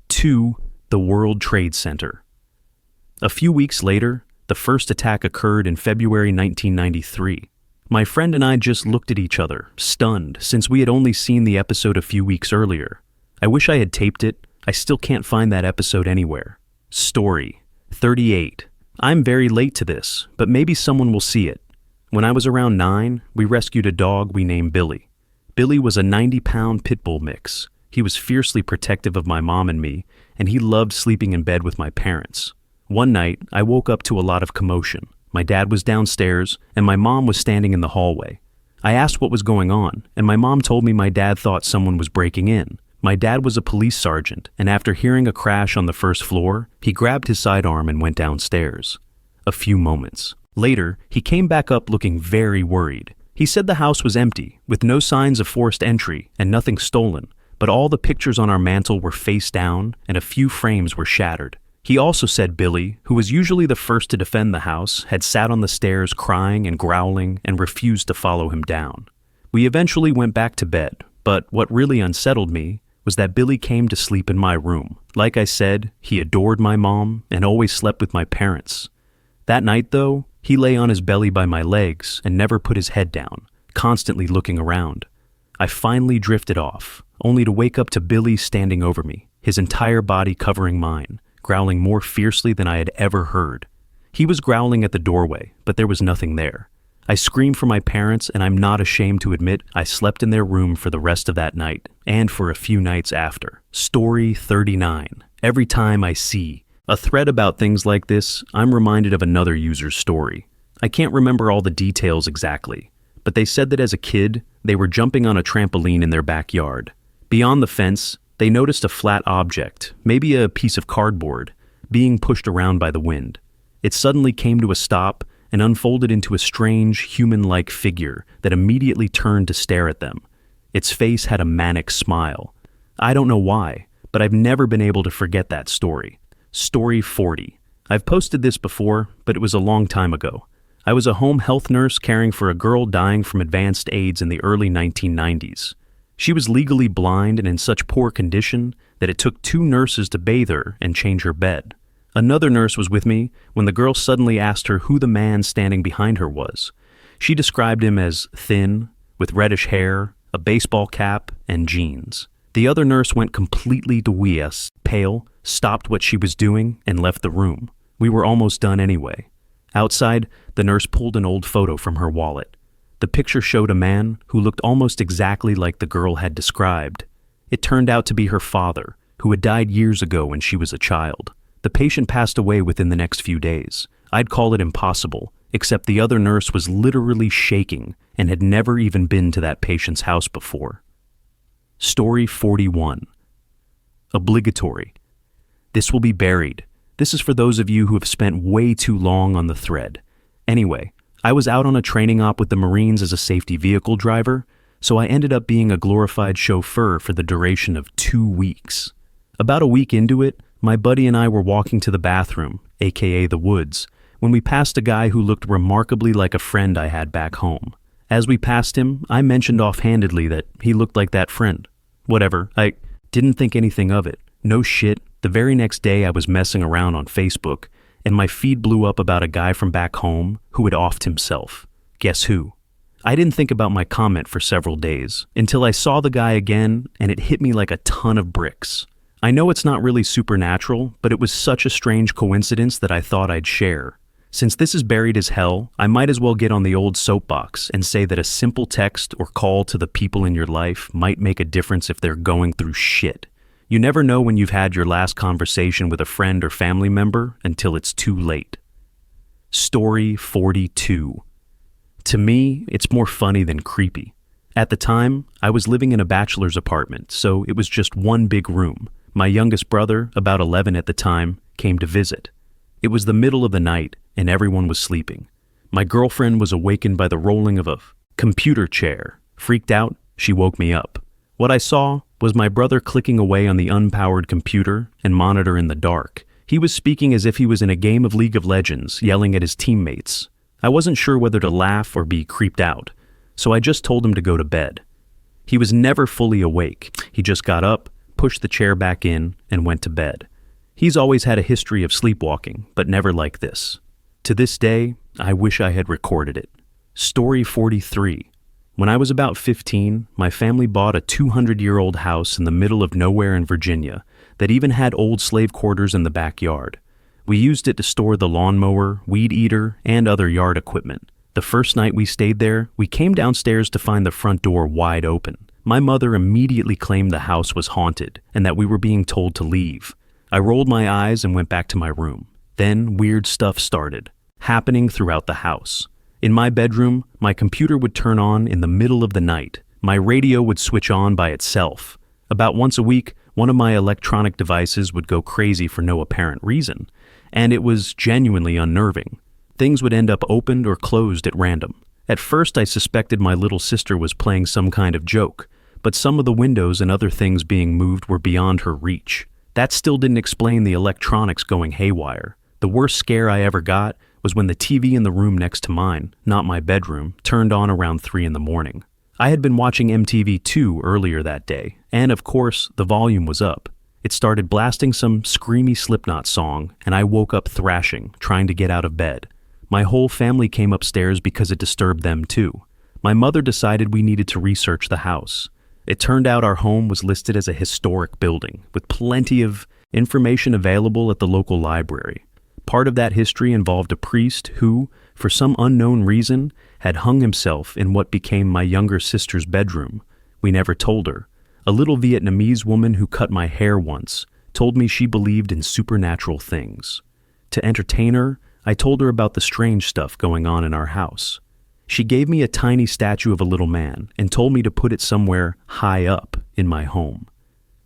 To the World Trade Center. A few weeks later, the first attack occurred in February 1993. My friend and I just looked at each other, stunned, since we had only seen the episode a few weeks earlier. I wish I had taped it. I still can't find that episode anywhere. Story 38. I'm very late to this, but maybe someone will see it. When I was around 9, we rescued a dog we named Billy. Billy was a 90-pound pit bull mix. He was fiercely protective of my mom and me, and he loved sleeping in bed with my parents. One night, I woke up to a lot of commotion. My dad was downstairs, and my mom was standing in the hallway. I asked what was going on, and my mom told me my dad thought someone was breaking in. My dad was a police sergeant, and after hearing a crash on the first floor, he grabbed his sidearm and went downstairs. A few moments later, he came back up looking very worried. He said the house was empty, with no signs of forced entry and nothing stolen, but all the pictures on our mantle were face down and a few frames were shattered. He also said Billy, who was usually the first to defend the house, had sat on the stairs crying and growling and refused to follow him down. We eventually went back to bed, but what really unsettled me was that Billy came to sleep in my room. Like I said, he adored my mom and always slept with my parents. That night, though, he lay on his belly by my legs and never put his head down, constantly looking around. I finally drifted off, only to wake up to Billy standing over me, his entire body covering mine, growling more fiercely than I had ever heard. He was growling at the doorway, but there was nothing there. I screamed for my parents, and I'm not ashamed to admit I slept in their room for the rest of that night, and for a few nights after. Story 39. Every time I see a thread about things like this, I'm reminded of another user's story. I can't remember all the details exactly, but they said that as a kid, they were jumping on a trampoline in their backyard. Beyond the fence, they noticed a flat object, maybe a piece of cardboard, being pushed around by the wind. It suddenly came to a stop and unfolded into a strange, human-like figure that immediately turned to stare at them. Its face had a manic smile. I don't know why, but I've never been able to forget that story. Story 40. I've posted this before, but it was a long time ago. I was a home health nurse caring for a girl dying from advanced AIDS in the early 1990s. She was legally blind and in such poor condition that it took 2 nurses to bathe her and change her bed. Another nurse was with me when the girl suddenly asked her who the man standing behind her was. She described him as thin, with reddish hair, a baseball cap, and jeans. The other nurse went completely dewias, pale, stopped what she was doing, and left the room. We were almost done anyway. Outside, the nurse pulled an old photo from her wallet. The picture showed a man who looked almost exactly like the girl had described. It turned out to be her father, who had died years ago when she was a child. The patient passed away within the next few days. I'd call it impossible, except the other nurse was literally shaking and had never even been to that patient's house before. Story 41. Obligatory. This will be buried. This is for those of you who have spent way too long on the thread. Anyway, I was out on a training op with the Marines as a safety vehicle driver, so I ended up being a glorified chauffeur for the duration of 2 weeks. About a week into it, my buddy and I were walking to the bathroom, aka the woods, when we passed a guy who looked remarkably like a friend I had back home. As we passed him, I mentioned offhandedly that he looked like that friend. Whatever, I didn't think anything of it. No shit, the very next day I was messing around on Facebook, and my feed blew up about a guy from back home who had offed himself. Guess who? I didn't think about my comment for several days, until I saw the guy again, and it hit me like a ton of bricks. I know it's not really supernatural, but it was such a strange coincidence that I thought I'd share. Since this is buried as hell, I might as well get on the old soapbox and say that a simple text or call to the people in your life might make a difference if they're going through shit. You never know when you've had your last conversation with a friend or family member until it's too late. Story 42. To me, it's more funny than creepy. At the time, I was living in a bachelor's apartment, so it was just one big room. My youngest brother, about 11 at the time, came to visit. It was the middle of the night, and everyone was sleeping. My girlfriend was awakened by the rolling of a computer chair. Freaked out, she woke me up. What I saw was my brother clicking away on the unpowered computer and monitor in the dark. He was speaking as if he was in a game of League of Legends, yelling at his teammates. I wasn't sure whether to laugh or be creeped out, so I just told him to go to bed. He was never fully awake. He just got up, pushed the chair back in, and went to bed. He's always had a history of sleepwalking, but never like this. To this day, I wish I had recorded it. Story 43. When I was about 15, my family bought a 200-year-old house in the middle of nowhere in Virginia that even had old slave quarters in the backyard. We used it to store the lawnmower, weed eater, and other yard equipment. The first night we stayed there, we came downstairs to find the front door wide open. My mother immediately claimed the house was haunted and that we were being told to leave. I rolled my eyes and went back to my room. Then weird stuff started, happening throughout the house. In my bedroom, my computer would turn on in the middle of the night. My radio would switch on by itself. About once a week, one of my electronic devices would go crazy for no apparent reason, and it was genuinely unnerving. Things would end up opened or closed at random. At first, I suspected my little sister was playing some kind of joke, but some of the windows and other things being moved were beyond her reach. That still didn't explain the electronics going haywire. The worst scare I ever got was when the TV in the room next to mine, not my bedroom, turned on around 3 in the morning. I had been watching MTV2 earlier that day, and of course, the volume was up. It started blasting some screamy Slipknot song, and I woke up thrashing, trying to get out of bed. My whole family came upstairs because it disturbed them too. My mother decided we needed to research the house. It turned out our home was listed as a historic building, with plenty of information available at the local library. Part of that history involved a priest who, for some unknown reason, had hung himself in what became my younger sister's bedroom. We never told her. A little Vietnamese woman who cut my hair once told me she believed in supernatural things. To entertain her, I told her about the strange stuff going on in our house. She gave me a tiny statue of a little man and told me to put it somewhere high up in my home.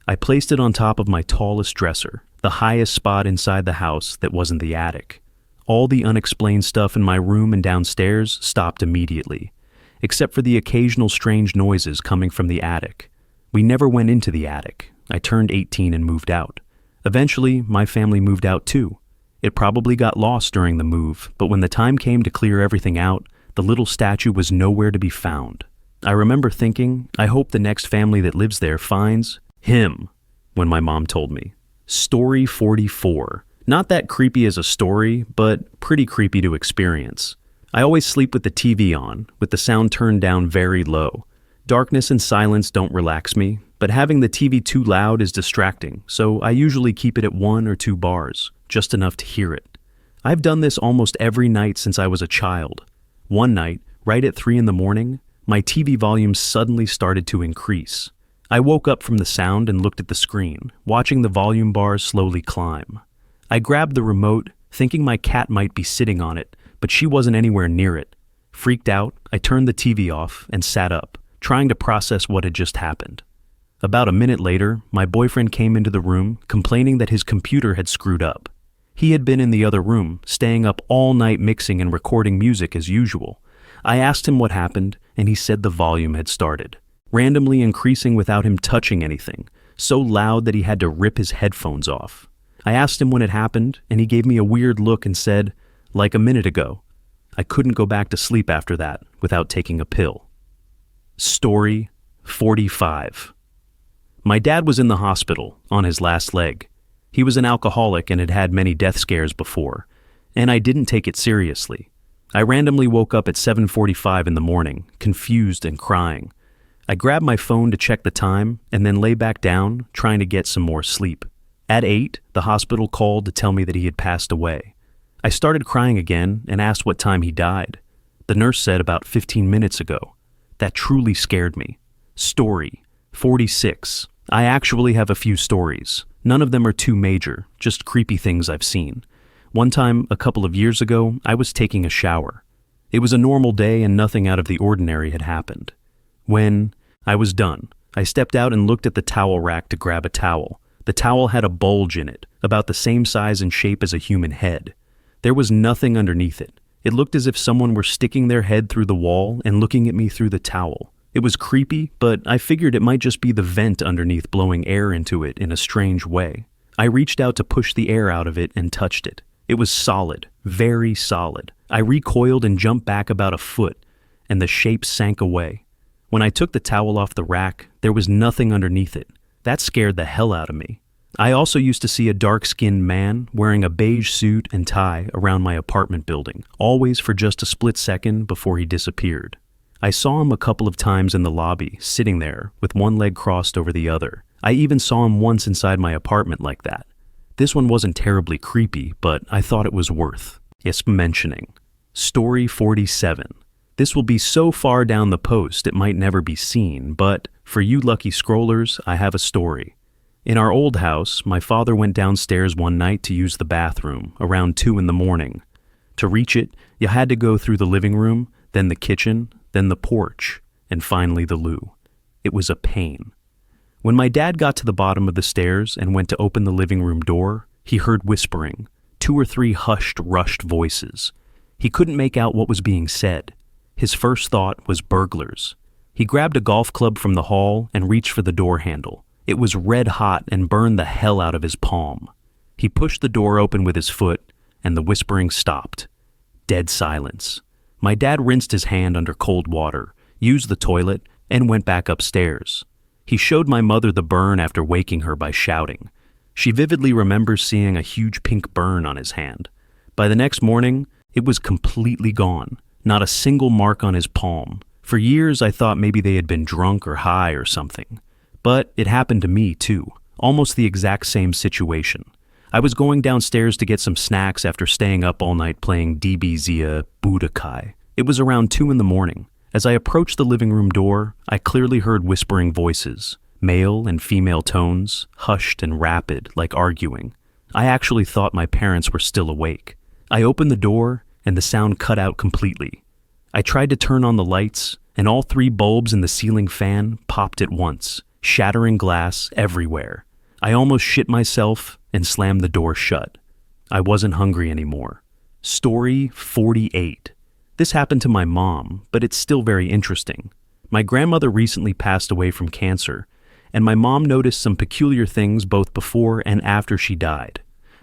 I placed it on top of my tallest dresser, the highest spot inside the house that wasn't the attic. All the unexplained stuff in my room and downstairs stopped immediately, except for the occasional strange noises coming from the attic. We never went into the attic. I turned 18 and moved out. Eventually, my family moved out too. It probably got lost during the move, but when the time came to clear everything out, the little statue was nowhere to be found. I remember thinking, I hope the next family that lives there finds him, when my mom told me. Story 44. Not that creepy as a story, but pretty creepy to experience. I always sleep with the TV on, with the sound turned down very low. Darkness and silence don't relax me, but having the TV too loud is distracting, so I usually keep it at 1 or 2 bars, just enough to hear it. I've done this almost every night since I was a child. One night, right at 3 in the morning, my TV volume suddenly started to increase. I woke up from the sound and looked at the screen, watching the volume bars slowly climb. I grabbed the remote, thinking my cat might be sitting on it, but she wasn't anywhere near it. Freaked out, I turned the TV off and sat up, trying to process what had just happened. About a minute later, my boyfriend came into the room, complaining that his computer had screwed up. He had been in the other room, staying up all night mixing and recording music as usual. I asked him what happened, and he said the volume had started, randomly increasing without him touching anything, so loud that he had to rip his headphones off. I asked him when it happened, and he gave me a weird look and said, like a minute ago. I couldn't go back to sleep after that without taking a pill. Story 45. My dad was in the hospital, on his last leg. He was an alcoholic and had had many death scares before, and I didn't take it seriously. I randomly woke up at 7:45 in the morning, confused and crying. I grabbed my phone to check the time and then lay back down, trying to get some more sleep. At 8, the hospital called to tell me that he had passed away. I started crying again and asked what time he died. The nurse said about 15 minutes ago. That truly scared me. Story 46. I actually have a few stories. None of them are too major, just creepy things I've seen. One time, a couple of years ago, I was taking a shower. It was a normal day and nothing out of the ordinary had happened. When I was done, I stepped out and looked at the towel rack to grab a towel. The towel had a bulge in it, about the same size and shape as a human head. There was nothing underneath it. It looked as if someone were sticking their head through the wall and looking at me through the towel. It was creepy, but I figured it might just be the vent underneath blowing air into it in a strange way. I reached out to push the air out of it and touched it. It was solid, very solid. I recoiled and jumped back about a foot, and the shape sank away. When I took the towel off the rack, there was nothing underneath it. That scared the hell out of me. I also used to see a dark-skinned man wearing a beige suit and tie around my apartment building, always for just a split second before he disappeared. I saw him a couple of times in the lobby, sitting there, with one leg crossed over the other. I even saw him once inside my apartment like that. This one wasn't terribly creepy, but I thought it was worth mentioning. Story 47. This will be so far down the post it might never be seen, but for you lucky scrollers, I have a story. In our old house, my father went downstairs one night to use the bathroom around 2 in the morning. To reach it, you had to go through the living room, then the kitchen, then the porch, and finally the loo. It was a pain. When my dad got to the bottom of the stairs and went to open the living room door, he heard whispering, 2 or 3 hushed, rushed voices. He couldn't make out what was being said. His first thought was burglars. He grabbed a golf club from the hall and reached for the door handle. It was red hot and burned the hell out of his palm. He pushed the door open with his foot, and the whispering stopped. Dead silence. My dad rinsed his hand under cold water, used the toilet, and went back upstairs. He showed my mother the burn after waking her by shouting. She vividly remembers seeing a huge pink burn on his hand. By the next morning, it was completely gone, not a single mark on his palm. For years, I thought maybe they had been drunk or high or something. But it happened to me, too. Almost the exact same situation. I was going downstairs to get some snacks after staying up all night playing DBZ Budokai. It was around 2 in the morning. As I approached the living room door, I clearly heard whispering voices, male and female tones, hushed and rapid, like arguing. I actually thought my parents were still awake. I opened the door, and the sound cut out completely. I tried to turn on the lights, and all 3 bulbs in the ceiling fan popped at once, shattering glass everywhere. I almost shit myself and slammed the door shut. I wasn't hungry anymore. Story 48. This happened to my mom, but it's still very interesting. My grandmother recently passed away from cancer, and my mom noticed some peculiar things both before and after she died.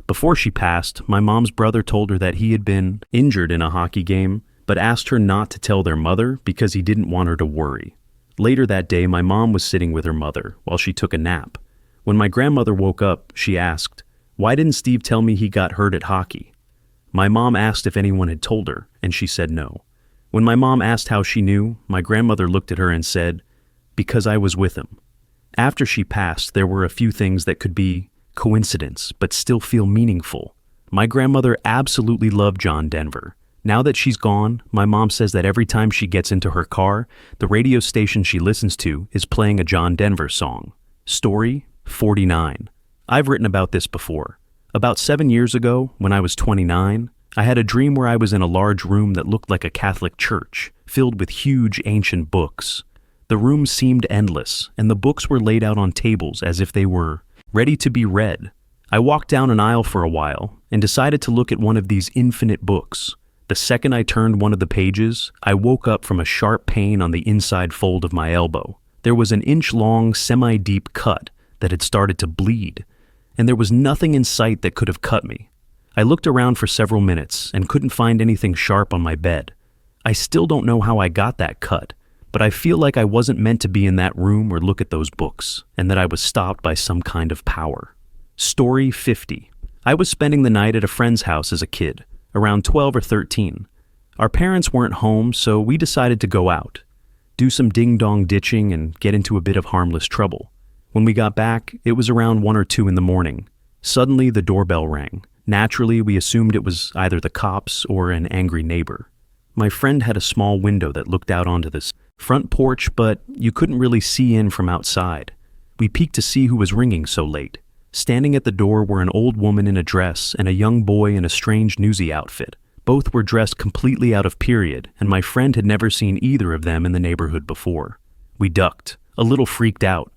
Before she passed, my mom's brother told her that he had been injured in a hockey game, but asked her not to tell their mother because he didn't want her to worry. Later that day, my mom was sitting with her mother while she took a nap. When my grandmother woke up, she asked, "Why didn't Steve tell me he got hurt at hockey?" My mom asked if anyone had told her, and she said no. When my mom asked how she knew, my grandmother looked at her and said, "Because I was with him." After she passed, there were a few things that could be coincidence, but still feel meaningful. My grandmother absolutely loved John Denver. Now that she's gone, my mom says that every time she gets into her car, the radio station she listens to is playing a John Denver song. Story 49. I've written about this before. About 7 years ago, when I was 29, I had a dream where I was in a large room that looked like a Catholic church, filled with huge ancient books. The room seemed endless, and the books were laid out on tables as if they were ready to be read. I walked down an aisle for a while and decided to look at one of these infinite books. The second I turned one of the pages, I woke up from a sharp pain on the inside fold of my elbow. There was an inch-long, semi-deep cut that had started to bleed, and there was nothing in sight that could have cut me. I looked around for several minutes and couldn't find anything sharp on my bed. I still don't know how I got that cut, but I feel like I wasn't meant to be in that room or look at those books, and that I was stopped by some kind of power. Story 50. I was spending the night at a friend's house as a kid, around 12 or 13. Our parents weren't home, so we decided to go out, do some ding-dong ditching, and get into a bit of harmless trouble. When we got back, it was around 1 or 2 in the morning. Suddenly, the doorbell rang. Naturally, we assumed it was either the cops or an angry neighbor. My friend had a small window that looked out onto this front porch, but you couldn't really see in from outside. We peeked to see who was ringing so late. Standing at the door were an old woman in a dress and a young boy in a strange newsy outfit. Both were dressed completely out of period, and my friend had never seen either of them in the neighborhood before. We ducked, a little freaked out.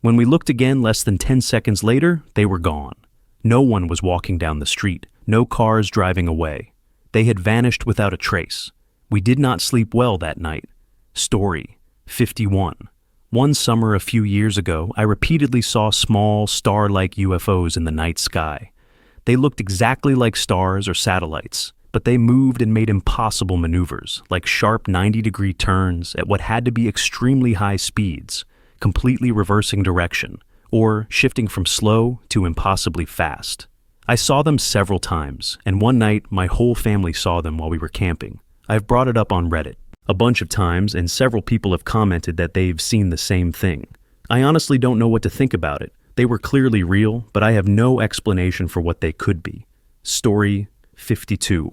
When we looked again less than 10 seconds later, they were gone. No one was walking down the street, no cars driving away. They had vanished without a trace. We did not sleep well that night. Story 51. One summer a few years ago, I repeatedly saw small, star-like UFOs in the night sky. They looked exactly like stars or satellites, but they moved and made impossible maneuvers, like sharp 90-degree turns at what had to be extremely high speeds, completely reversing direction, or shifting from slow to impossibly fast. I saw them several times, and one night my whole family saw them while we were camping. I've brought it up on Reddit. a bunch of times, and several people have commented that they've seen the same thing. I honestly don't know what to think about it. They were clearly real, but I have no explanation for what they could be. Story 52.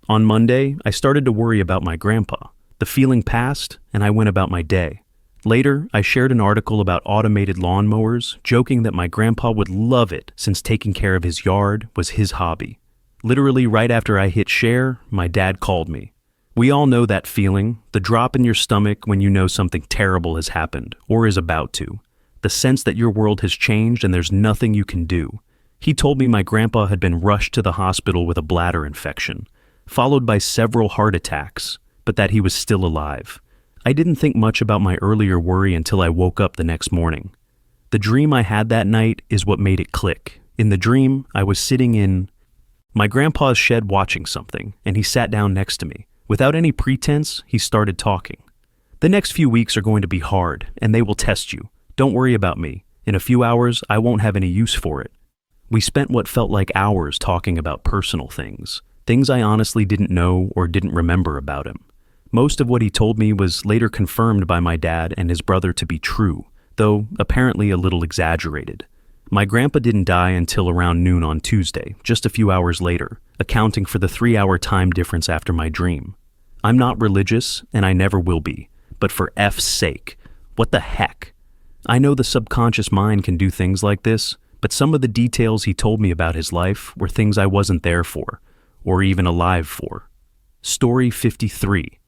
On Monday, I started to worry about my grandpa. The feeling passed, and I went about my day. Later, I shared an article about automated lawnmowers, joking that my grandpa would love it since taking care of his yard was his hobby. Literally right after I hit share, my dad called me. We all know that feeling, the drop in your stomach when you know something terrible has happened, or is about to. The sense that your world has changed and there's nothing you can do. He told me my grandpa had been rushed to the hospital with a bladder infection, followed by several heart attacks, but that he was still alive. I didn't think much about my earlier worry until I woke up the next morning. The dream I had that night is what made it click. In the dream, I was sitting in my grandpa's shed watching something, and he sat down next to me. Without any pretense, he started talking. The next few weeks are going to be hard, and they will test you. Don't worry about me. In a few hours, I won't have any use for it. We spent what felt like hours talking about personal things I honestly didn't know or didn't remember about him. Most of what he told me was later confirmed by my dad and his brother to be true, though apparently a little exaggerated. My grandpa didn't die until around noon on Tuesday, just a few hours later, accounting for the 3-hour time difference after my dream. I'm not religious, and I never will be, but for F's sake, what the heck? I know the subconscious mind can do things like this, but some of the details he told me about his life were things I wasn't there for, or even alive for. Story 53.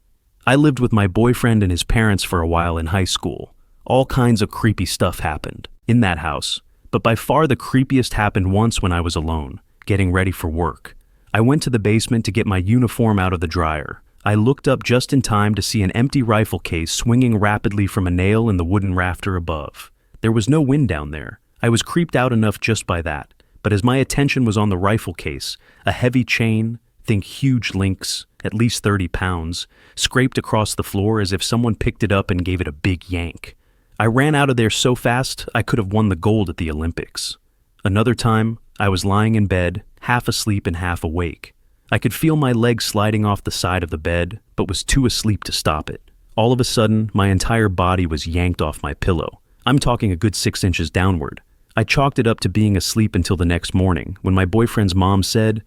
I lived with my boyfriend and his parents for a while in high school. All kinds of creepy stuff happened in that house, but by far the creepiest happened once when I was alone, getting ready for work. I went to the basement to get my uniform out of the dryer. I looked up just in time to see an empty rifle case swinging rapidly from a nail in the wooden rafter above. There was no wind down there. I was creeped out enough just by that, but as my attention was on the rifle case, a heavy chain, think huge links, at least 30 pounds, scraped across the floor as if someone picked it up and gave it a big yank. I ran out of there so fast I could have won the gold at the Olympics. Another time, I was lying in bed, half asleep and half awake. I could feel my legs sliding off the side of the bed, but was too asleep to stop it. All of a sudden, my entire body was yanked off my pillow. I'm talking a good 6 inches downward. I chalked it up to being asleep until the next morning, when my boyfriend's mom said,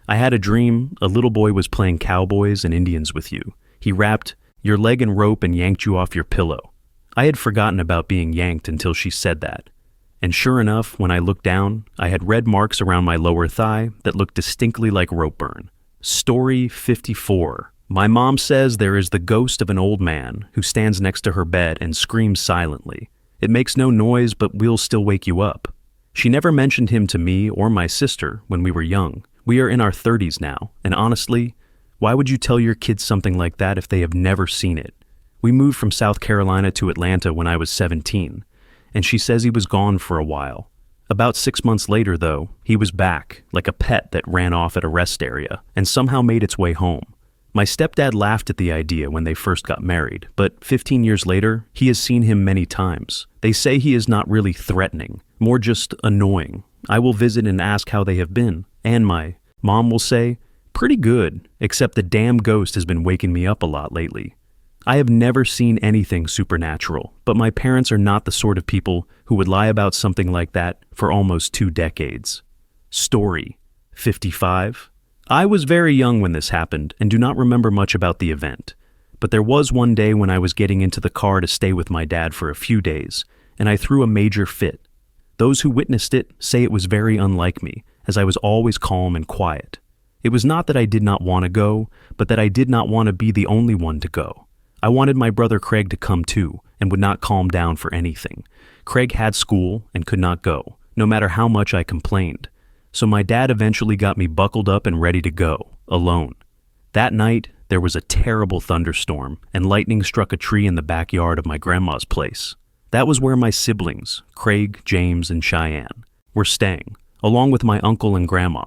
"I had a dream a little boy was playing cowboys and Indians with you. He wrapped your leg in rope and yanked you off your pillow." I had forgotten about being yanked until she said that. And sure enough, when I looked down, I had red marks around my lower thigh that looked distinctly like rope burn. Story 54. My mom says there is the ghost of an old man who stands next to her bed and screams silently. It makes no noise, but will still wake you up. She never mentioned him to me or my sister when we were young. We are in our 30s now, and honestly, why would you tell your kids something like that if they have never seen it? We moved from South Carolina to Atlanta when I was 17, and she says he was gone for a while. About 6 months later, though, he was back, like a pet that ran off at a rest area, and somehow made its way home. My stepdad laughed at the idea when they first got married, but 15 years later, he has seen him many times. They say he is not really threatening, more just annoying. I will visit and ask how they have been, and my mom will say, "Pretty good, except the damn ghost has been waking me up a lot lately." I have never seen anything supernatural, but my parents are not the sort of people who would lie about something like that for almost 2 decades. Story 55. I was very young when this happened and do not remember much about the event. But there was one day when I was getting into the car to stay with my dad for a few days, and I threw a major fit. Those who witnessed it say it was very unlike me, as I was always calm and quiet. It was not that I did not want to go, but that I did not want to be the only one to go. I wanted my brother Craig to come too, and would not calm down for anything. Craig had school and could not go, no matter how much I complained. So my dad eventually got me buckled up and ready to go, alone. That night, there was a terrible thunderstorm, and lightning struck a tree in the backyard of my grandma's place. That was where my siblings, Craig, James, and Cheyenne, were staying, along with my uncle and grandma.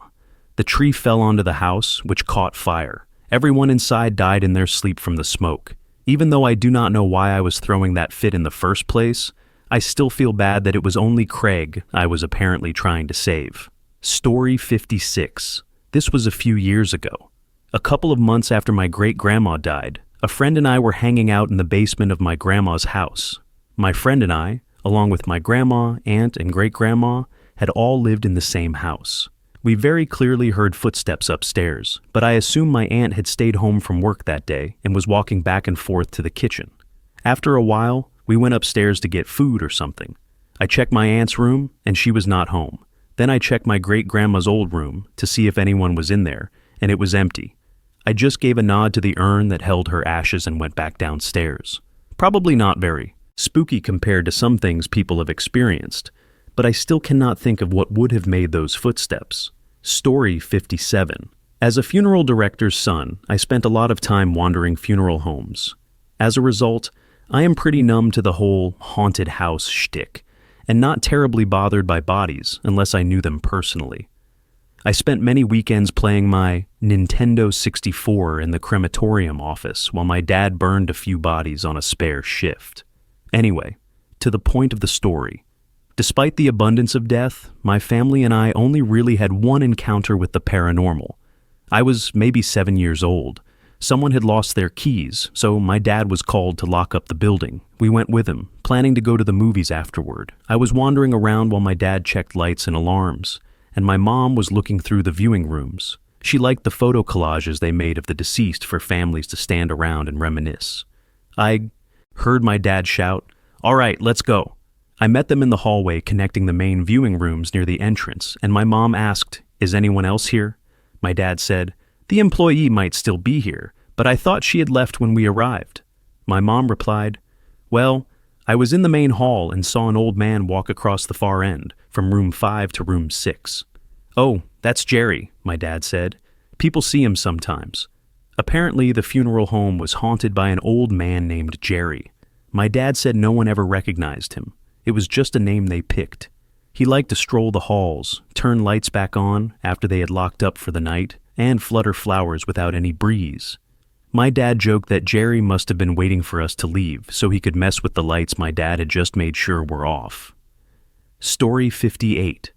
The tree fell onto the house, which caught fire. Everyone inside died in their sleep from the smoke. Even though I do not know why I was throwing that fit in the first place, I still feel bad that it was only Craig I was apparently trying to save. Story 56. This was a few years ago. A couple of months after my great-grandma died, A friend and I were hanging out in the basement of my grandma's house. My friend and I, along with my grandma, aunt, and great-grandma, had all lived in the same house. We very clearly heard footsteps upstairs, but I assume my aunt had stayed home from work that day and was walking back and forth to the kitchen. After a while, we went upstairs to get food or something. I checked my aunt's room, and she was not home. Then I checked my great-grandma's old room to see if anyone was in there, and it was empty. I just gave a nod to the urn that held her ashes and went back downstairs. Probably not very spooky compared to some things people have experienced, but I still cannot think of what would have made those footsteps. Story 57. As a funeral director's son, I spent a lot of time wandering funeral homes. As a result, I am pretty numb to the whole haunted house shtick, and not terribly bothered by bodies unless I knew them personally. I spent many weekends playing my Nintendo 64 in the crematorium office while my dad burned a few bodies on a spare shift. Anyway, to the point of the story. Despite the abundance of death, my family and I only really had one encounter with the paranormal. I was maybe 7 years old. Someone had lost their keys, so my dad was called to lock up the building. We went with him, planning to go to the movies afterward. I was wandering around while my dad checked lights and alarms, and my mom was looking through the viewing rooms. She liked the photo collages they made of the deceased for families to stand around and reminisce. I heard my dad shout, "All right, let's go." I met them in the hallway connecting the main viewing rooms near the entrance, and my mom asked, "Is anyone else here?" My dad said, "The employee might still be here, but I thought she had left when we arrived." My mom replied, "Well, I was in the main hall and saw an old man walk across the far end, from room 5 to room 6. "Oh, that's Jerry," my dad said. "People see him sometimes." Apparently, the funeral home was haunted by an old man named Jerry. My dad said no one ever recognized him. It was just a name they picked. He liked to stroll the halls, turn lights back on after they had locked up for the night, and flutter flowers without any breeze. My dad joked that Jerry must have been waiting for us to leave so he could mess with the lights my dad had just made sure were off. Story 58.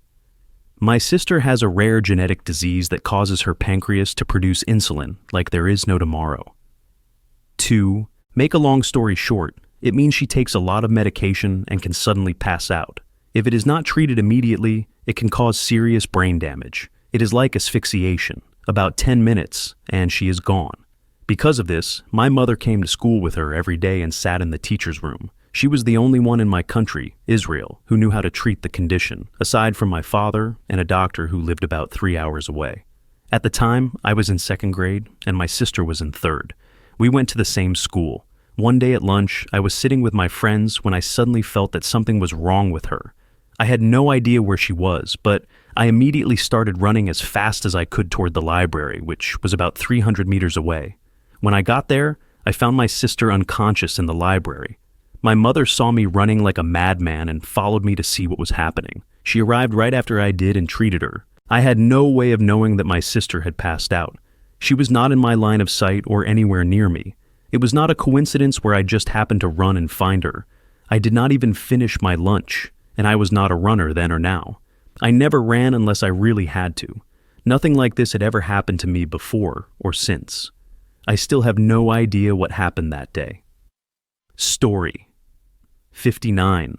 My sister has a rare genetic disease that causes her pancreas to produce insulin like there is no tomorrow. 2. Make a long story short, it means she takes a lot of medication and can suddenly pass out. If it is not treated immediately, it can cause serious brain damage. It is like asphyxiation. About 10 minutes, and she is gone. Because of this, my mother came to school with her every day and sat in the teacher's room. She was the only one in my country, Israel, who knew how to treat the condition, aside from my father and a doctor who lived about 3 hours away. At the time, I was in 2nd grade, and my sister was in 3rd. We went to the same school. One day at lunch, I was sitting with my friends when I suddenly felt that something was wrong with her. I had no idea where she was, but I immediately started running as fast as I could toward the library, which was about 300 meters away. When I got there, I found my sister unconscious in the library. My mother saw me running like a madman and followed me to see what was happening. She arrived right after I did and treated her. I had no way of knowing that my sister had passed out. She was not in my line of sight or anywhere near me. It was not a coincidence where I just happened to run and find her. I did not even finish my lunch, and I was not a runner then or now. I never ran unless I really had to. Nothing like this had ever happened to me before or since. I still have no idea what happened that day. Story 59.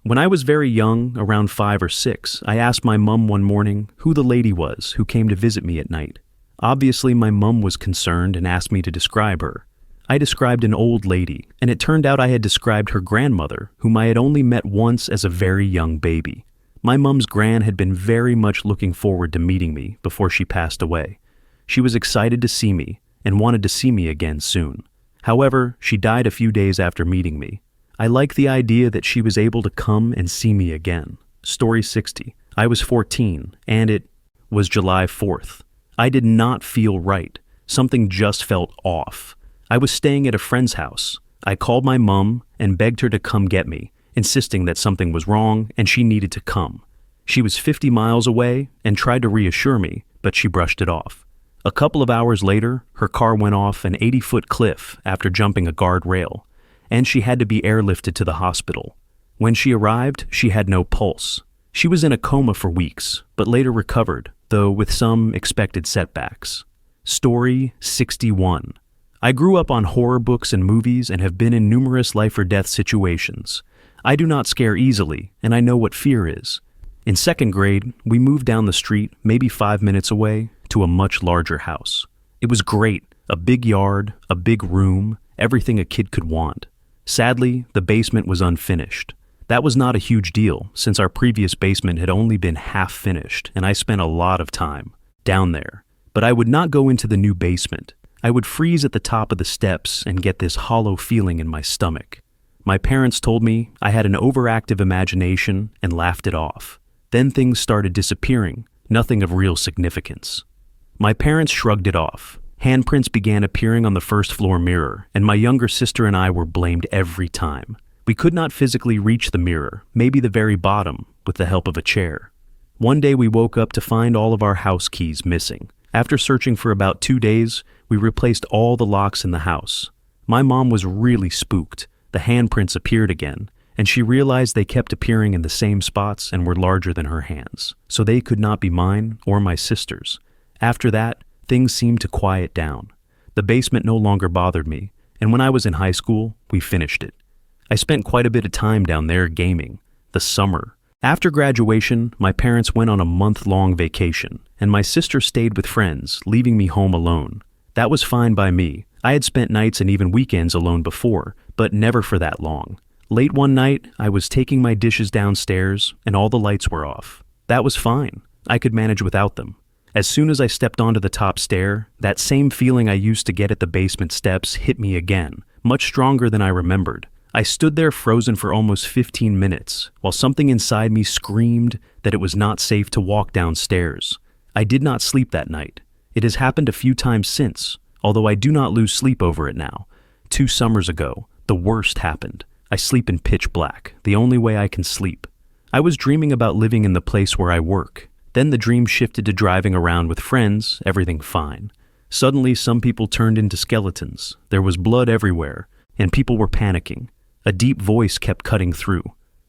When I was very young, around 5 or 6, I asked my mum one morning who the lady was who came to visit me at night. Obviously, my mum was concerned and asked me to describe her. I described an old lady, and it turned out I had described her grandmother, whom I had only met once as a very young baby. My mum's gran had been very much looking forward to meeting me before she passed away. She was excited to see me and wanted to see me again soon. However, she died a few days after meeting me. I like the idea that she was able to come and see me again. Story 60. I was 14, and it was July 4th. I did not feel right. Something just felt off. I was staying at a friend's house. I called my mum and begged her to come get me, insisting that something was wrong and she needed to come. She was 50 miles away and tried to reassure me, but she brushed it off. A couple of hours later, her car went off an 80-foot cliff after jumping a guardrail, and she had to be airlifted to the hospital. When she arrived, she had no pulse. She was in a coma for weeks, but later recovered, though with some expected setbacks. Story 61. I grew up on horror books and movies and have been in numerous life or death situations. I do not scare easily, and I know what fear is. In second grade, we moved down the street, maybe 5 minutes away, to a much larger house. It was great, a big yard, a big room, everything a kid could want. Sadly, the basement was unfinished. That was not a huge deal, since our previous basement had only been half finished, and I spent a lot of time down there. But I would not go into the new basement. I would freeze at the top of the steps and get this hollow feeling in my stomach. My parents told me I had an overactive imagination and laughed it off. Then things started disappearing, nothing of real significance. My parents shrugged it off. Handprints began appearing on the first floor mirror, and my younger sister and I were blamed every time. We could not physically reach the mirror, maybe the very bottom, with the help of a chair. One day we woke up to find all of our house keys missing. After searching for about 2 days, we replaced all the locks in the house. My mom was really spooked. The handprints appeared again, and she realized they kept appearing in the same spots and were larger than her hands, so they could not be mine or my sister's. After that, things seemed to quiet down. The basement no longer bothered me, and when I was in high school, we finished it. I spent quite a bit of time down there gaming. The summer. After graduation, my parents went on a month-long vacation, and my sister stayed with friends, leaving me home alone. That was fine by me. I had spent nights and even weekends alone before, but never for that long. Late one night, I was taking my dishes downstairs, and all the lights were off. That was fine. I could manage without them. As soon as I stepped onto the top stair, that same feeling I used to get at the basement steps hit me again, much stronger than I remembered. I stood there frozen for almost 15 minutes, while something inside me screamed that it was not safe to walk downstairs. I did not sleep that night. It has happened a few times since, although I do not lose sleep over it now. 2 summers ago, the worst happened. I sleep in pitch black, the only way I can sleep. I was dreaming about living in the place where I work. Then the dream shifted to driving around with friends, everything fine. Suddenly, some people turned into skeletons. There was blood everywhere, and people were panicking. A deep voice kept cutting through.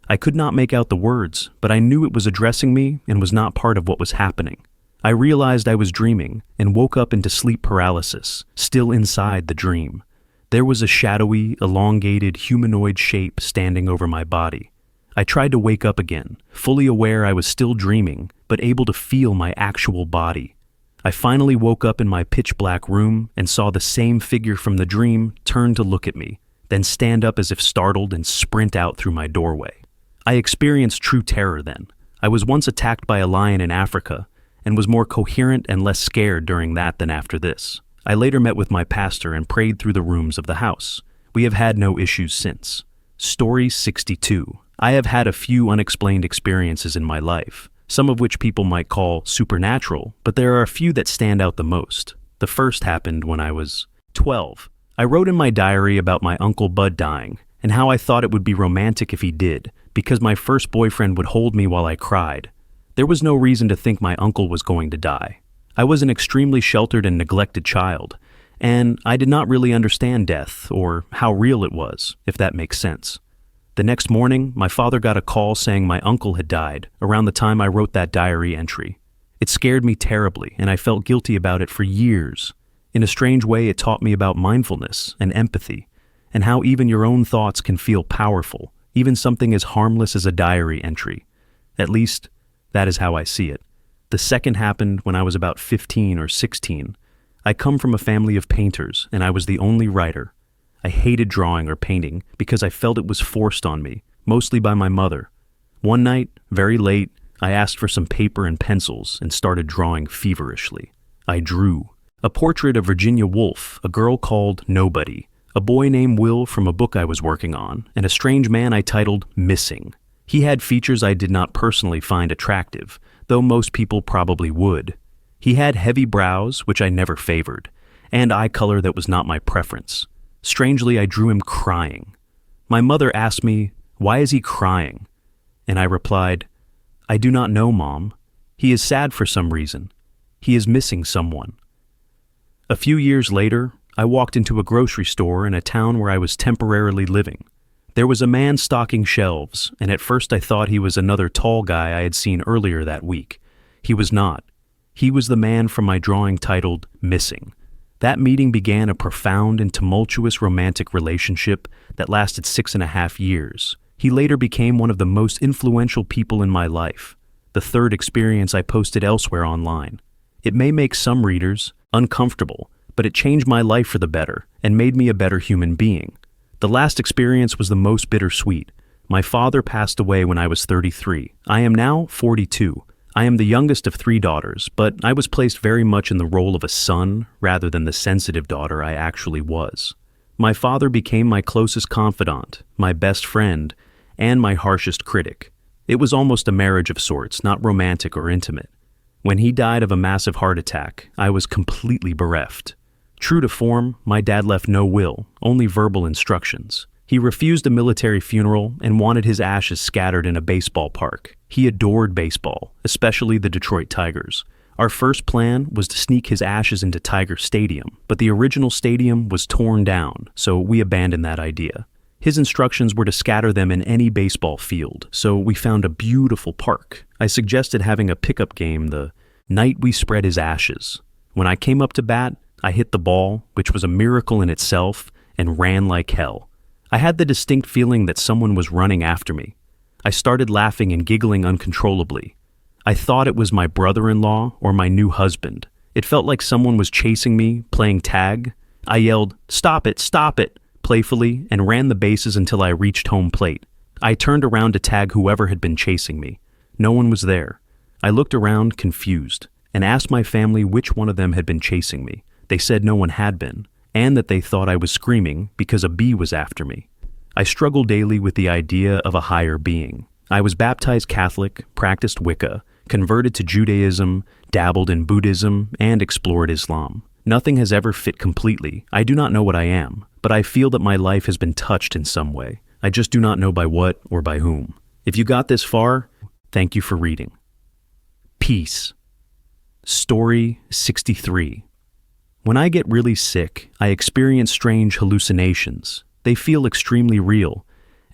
I could not make out the words, but I knew it was addressing me and was not part of what was happening. I realized I was dreaming and woke up into sleep paralysis, still inside the dream. There was a shadowy, elongated, humanoid shape standing over my body. I tried to wake up again, fully aware I was still dreaming, but able to feel my actual body. I finally woke up in my pitch-black room and saw the same figure from the dream turn to look at me, then stand up as if startled and sprint out through my doorway. I experienced true terror then. I was once attacked by a lion in Africa, and was more coherent and less scared during that than after this. I later met with my pastor and prayed through the rooms of the house. We have had no issues since. Story 62. I have had a few unexplained experiences in my life, some of which people might call supernatural, but there are a few that stand out the most. The first happened when I was 12. I wrote in my diary about my Uncle Bud dying, and how I thought it would be romantic if he did, because my first boyfriend would hold me while I cried. There was no reason to think my uncle was going to die. I was an extremely sheltered and neglected child, and I did not really understand death, or how real it was, if that makes sense. The next morning, my father got a call saying my uncle had died, around the time I wrote that diary entry. It scared me terribly, and I felt guilty about it for years. In a strange way, it taught me about mindfulness and empathy, and how even your own thoughts can feel powerful, even something as harmless as a diary entry. At least, that is how I see it. The second happened when I was about 15 or 16. I come from a family of painters, and I was the only writer. I hated drawing or painting because I felt it was forced on me, mostly by my mother. One night, very late, I asked for some paper and pencils and started drawing feverishly. I drew a portrait of Virginia Woolf, a girl called Nobody, a boy named Will from a book I was working on, and a strange man I titled Missing. He had features I did not personally find attractive, though most people probably would. He had heavy brows, which I never favored, and eye color that was not my preference. Strangely, I drew him crying. My mother asked me, "Why is he crying?" And I replied, "I do not know, Mom. He is sad for some reason. He is missing someone." A few years later, I walked into a grocery store in a town where I was temporarily living. There was a man stocking shelves, and at first I thought he was another tall guy I had seen earlier that week. He was not. He was the man from my drawing titled Missing. That meeting began a profound and tumultuous romantic relationship that lasted 6.5 years. He later became one of the most influential people in my life, the third experience I posted elsewhere online. It may make some readers uncomfortable, but it changed my life for the better and made me a better human being. The last experience was the most bittersweet. My father passed away when I was 33. I am now 42. I am the youngest of 3 daughters, but I was placed very much in the role of a son rather than the sensitive daughter I actually was. My father became my closest confidant, my best friend, and my harshest critic. It was almost a marriage of sorts, not romantic or intimate. When he died of a massive heart attack, I was completely bereft. True to form, my dad left no will, only verbal instructions. He refused a military funeral and wanted his ashes scattered in a baseball park. He adored baseball, especially the Detroit Tigers. Our first plan was to sneak his ashes into Tiger Stadium, but the original stadium was torn down, so we abandoned that idea. His instructions were to scatter them in any baseball field, so we found a beautiful park. I suggested having a pickup game the night we spread his ashes. When I came up to bat, I hit the ball, which was a miracle in itself, and ran like hell. I had the distinct feeling that someone was running after me. I started laughing and giggling uncontrollably. I thought it was my brother-in-law or my new husband. It felt like someone was chasing me, playing tag. I yelled, "Stop it," playfully, and ran the bases until I reached home plate. I turned around to tag whoever had been chasing me. No one was there. I looked around, confused, and asked my family which one of them had been chasing me. They said no one had been, and that they thought I was screaming because a bee was after me. I struggled daily with the idea of a higher being. I was baptized Catholic, practiced Wicca, converted to Judaism, dabbled in Buddhism, and explored Islam. Nothing has ever fit completely. I do not know what I am, but I feel that my life has been touched in some way. I just do not know by what or by whom. If you got this far, thank you for reading. Peace. Story 63. When I get really sick, I experience strange hallucinations. They feel extremely real,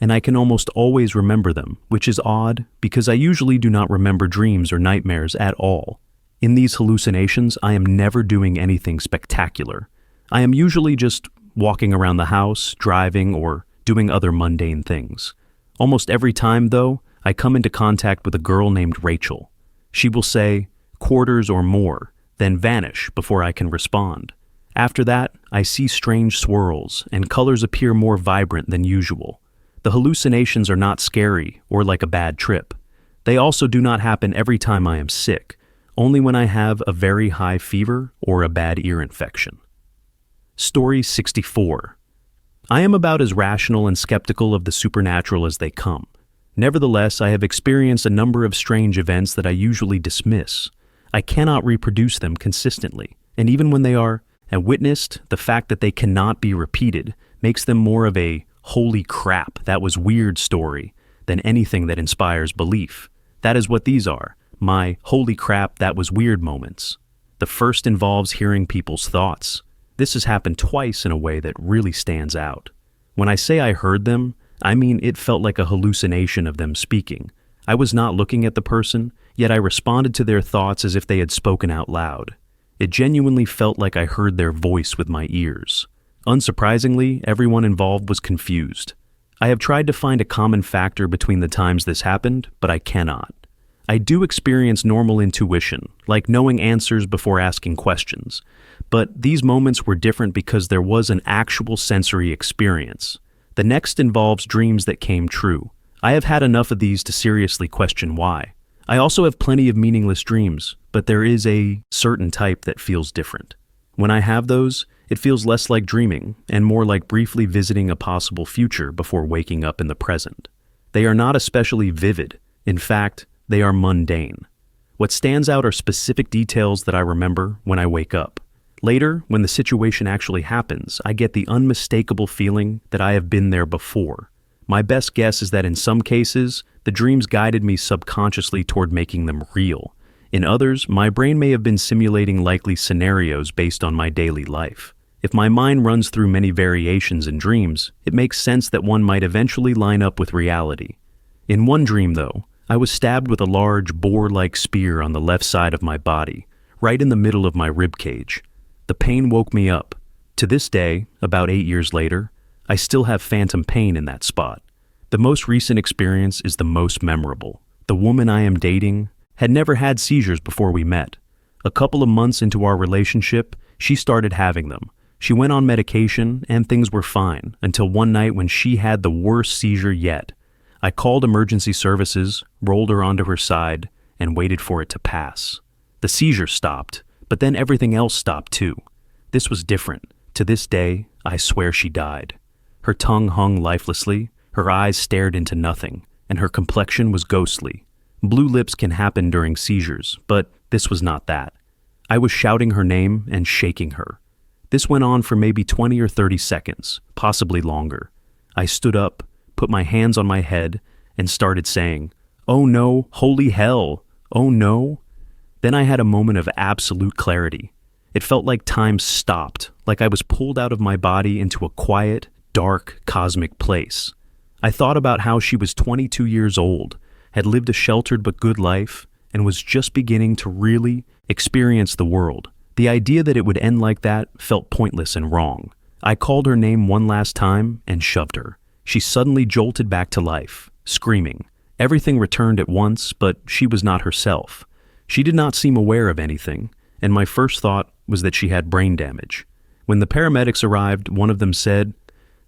and I can almost always remember them, which is odd because I usually do not remember dreams or nightmares at all. In these hallucinations, I am never doing anything spectacular. I am usually just walking around the house, driving, or doing other mundane things. Almost every time, though, I come into contact with a girl named Rachel. She will say, "quarters or more," then vanish before I can respond. After that, I see strange swirls, and colors appear more vibrant than usual. The hallucinations are not scary or like a bad trip. They also do not happen every time I am sick, only when I have a very high fever or a bad ear infection. Story 64. I am about as rational and skeptical of the supernatural as they come. Nevertheless, I have experienced a number of strange events that I usually dismiss. I cannot reproduce them consistently, and even when they are witnessed, the fact that they cannot be repeated makes them more of a "holy crap, that was weird" story than anything that inspires belief. That is what these are, my "holy crap, that was weird" moments. The first involves hearing people's thoughts. This has happened twice in a way that really stands out. When I say I heard them, I mean it felt like a hallucination of them speaking. I was not looking at the person, yet I responded to their thoughts as if they had spoken out loud. It genuinely felt like I heard their voice with my ears. Unsurprisingly, everyone involved was confused. I have tried to find a common factor between the times this happened, but I cannot. I do experience normal intuition, like knowing answers before asking questions, but these moments were different because there was an actual sensory experience. The next involves dreams that came true. I have had enough of these to seriously question why. I also have plenty of meaningless dreams, but there is a certain type that feels different. When I have those, it feels less like dreaming and more like briefly visiting a possible future before waking up in the present. They are not especially vivid. In fact, they are mundane. What stands out are specific details that I remember when I wake up. Later, when the situation actually happens, I get the unmistakable feeling that I have been there before. My best guess is that in some cases, the dreams guided me subconsciously toward making them real. In others, my brain may have been simulating likely scenarios based on my daily life. If my mind runs through many variations in dreams, it makes sense that one might eventually line up with reality. In one dream, though, I was stabbed with a large boar-like spear on the left side of my body, right in the middle of my rib cage. The pain woke me up. To this day, about 8 years later, I still have phantom pain in that spot. The most recent experience is the most memorable. The woman I am dating had never had seizures before we met. A couple of months into our relationship, she started having them. She went on medication and things were fine until one night when she had the worst seizure yet. I called emergency services, rolled her onto her side, and waited for it to pass. The seizure stopped, but then everything else stopped too. This was different. To this day, I swear she died. Her tongue hung lifelessly, her eyes stared into nothing, and her complexion was ghostly. Blue lips can happen during seizures, but this was not that. I was shouting her name and shaking her. This went on for maybe 20 or 30 seconds, possibly longer. I stood up, put my hands on my head, and started saying, "Oh no, holy hell, oh no." Then I had a moment of absolute clarity. It felt like time stopped, like I was pulled out of my body into a quiet, dark, cosmic place. I thought about how she was 22 years old, had lived a sheltered but good life, and was just beginning to really experience the world. The idea that it would end like that felt pointless and wrong. I called her name one last time and shoved her. She suddenly jolted back to life, screaming. Everything returned at once, but she was not herself. She did not seem aware of anything, and my first thought was that she had brain damage. When the paramedics arrived, one of them said,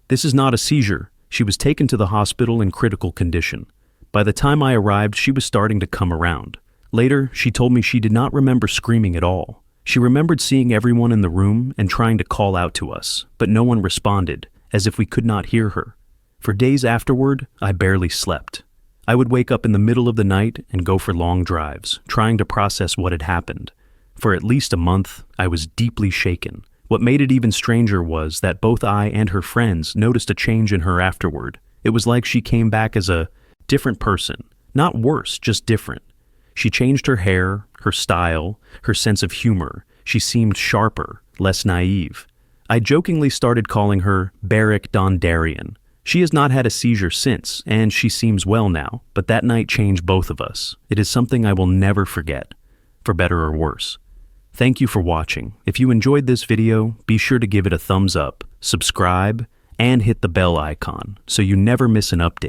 "This is not a seizure. She was taken to the hospital in critical condition." By the time I arrived, she was starting to come around. Later, she told me she did not remember screaming at all. She remembered seeing everyone in the room and trying to call out to us, but no one responded, as if we could not hear her. For days afterward, I barely slept. I would wake up in the middle of the night and go for long drives, trying to process what had happened. For at least a month, I was deeply shaken. What made it even stranger was that both I and her friends noticed a change in her afterward. It was like she came back as a different person. Not worse, just different. She changed her hair, her style, her sense of humor. She seemed sharper, less naive. I jokingly started calling her Barrick Dondarian. She has not had a seizure since, and she seems well now, but that night changed both of us. It is something I will never forget, for better or worse. Thank you for watching. If you enjoyed this video, be sure to give it a thumbs up, subscribe, and hit the bell icon so you never miss an update.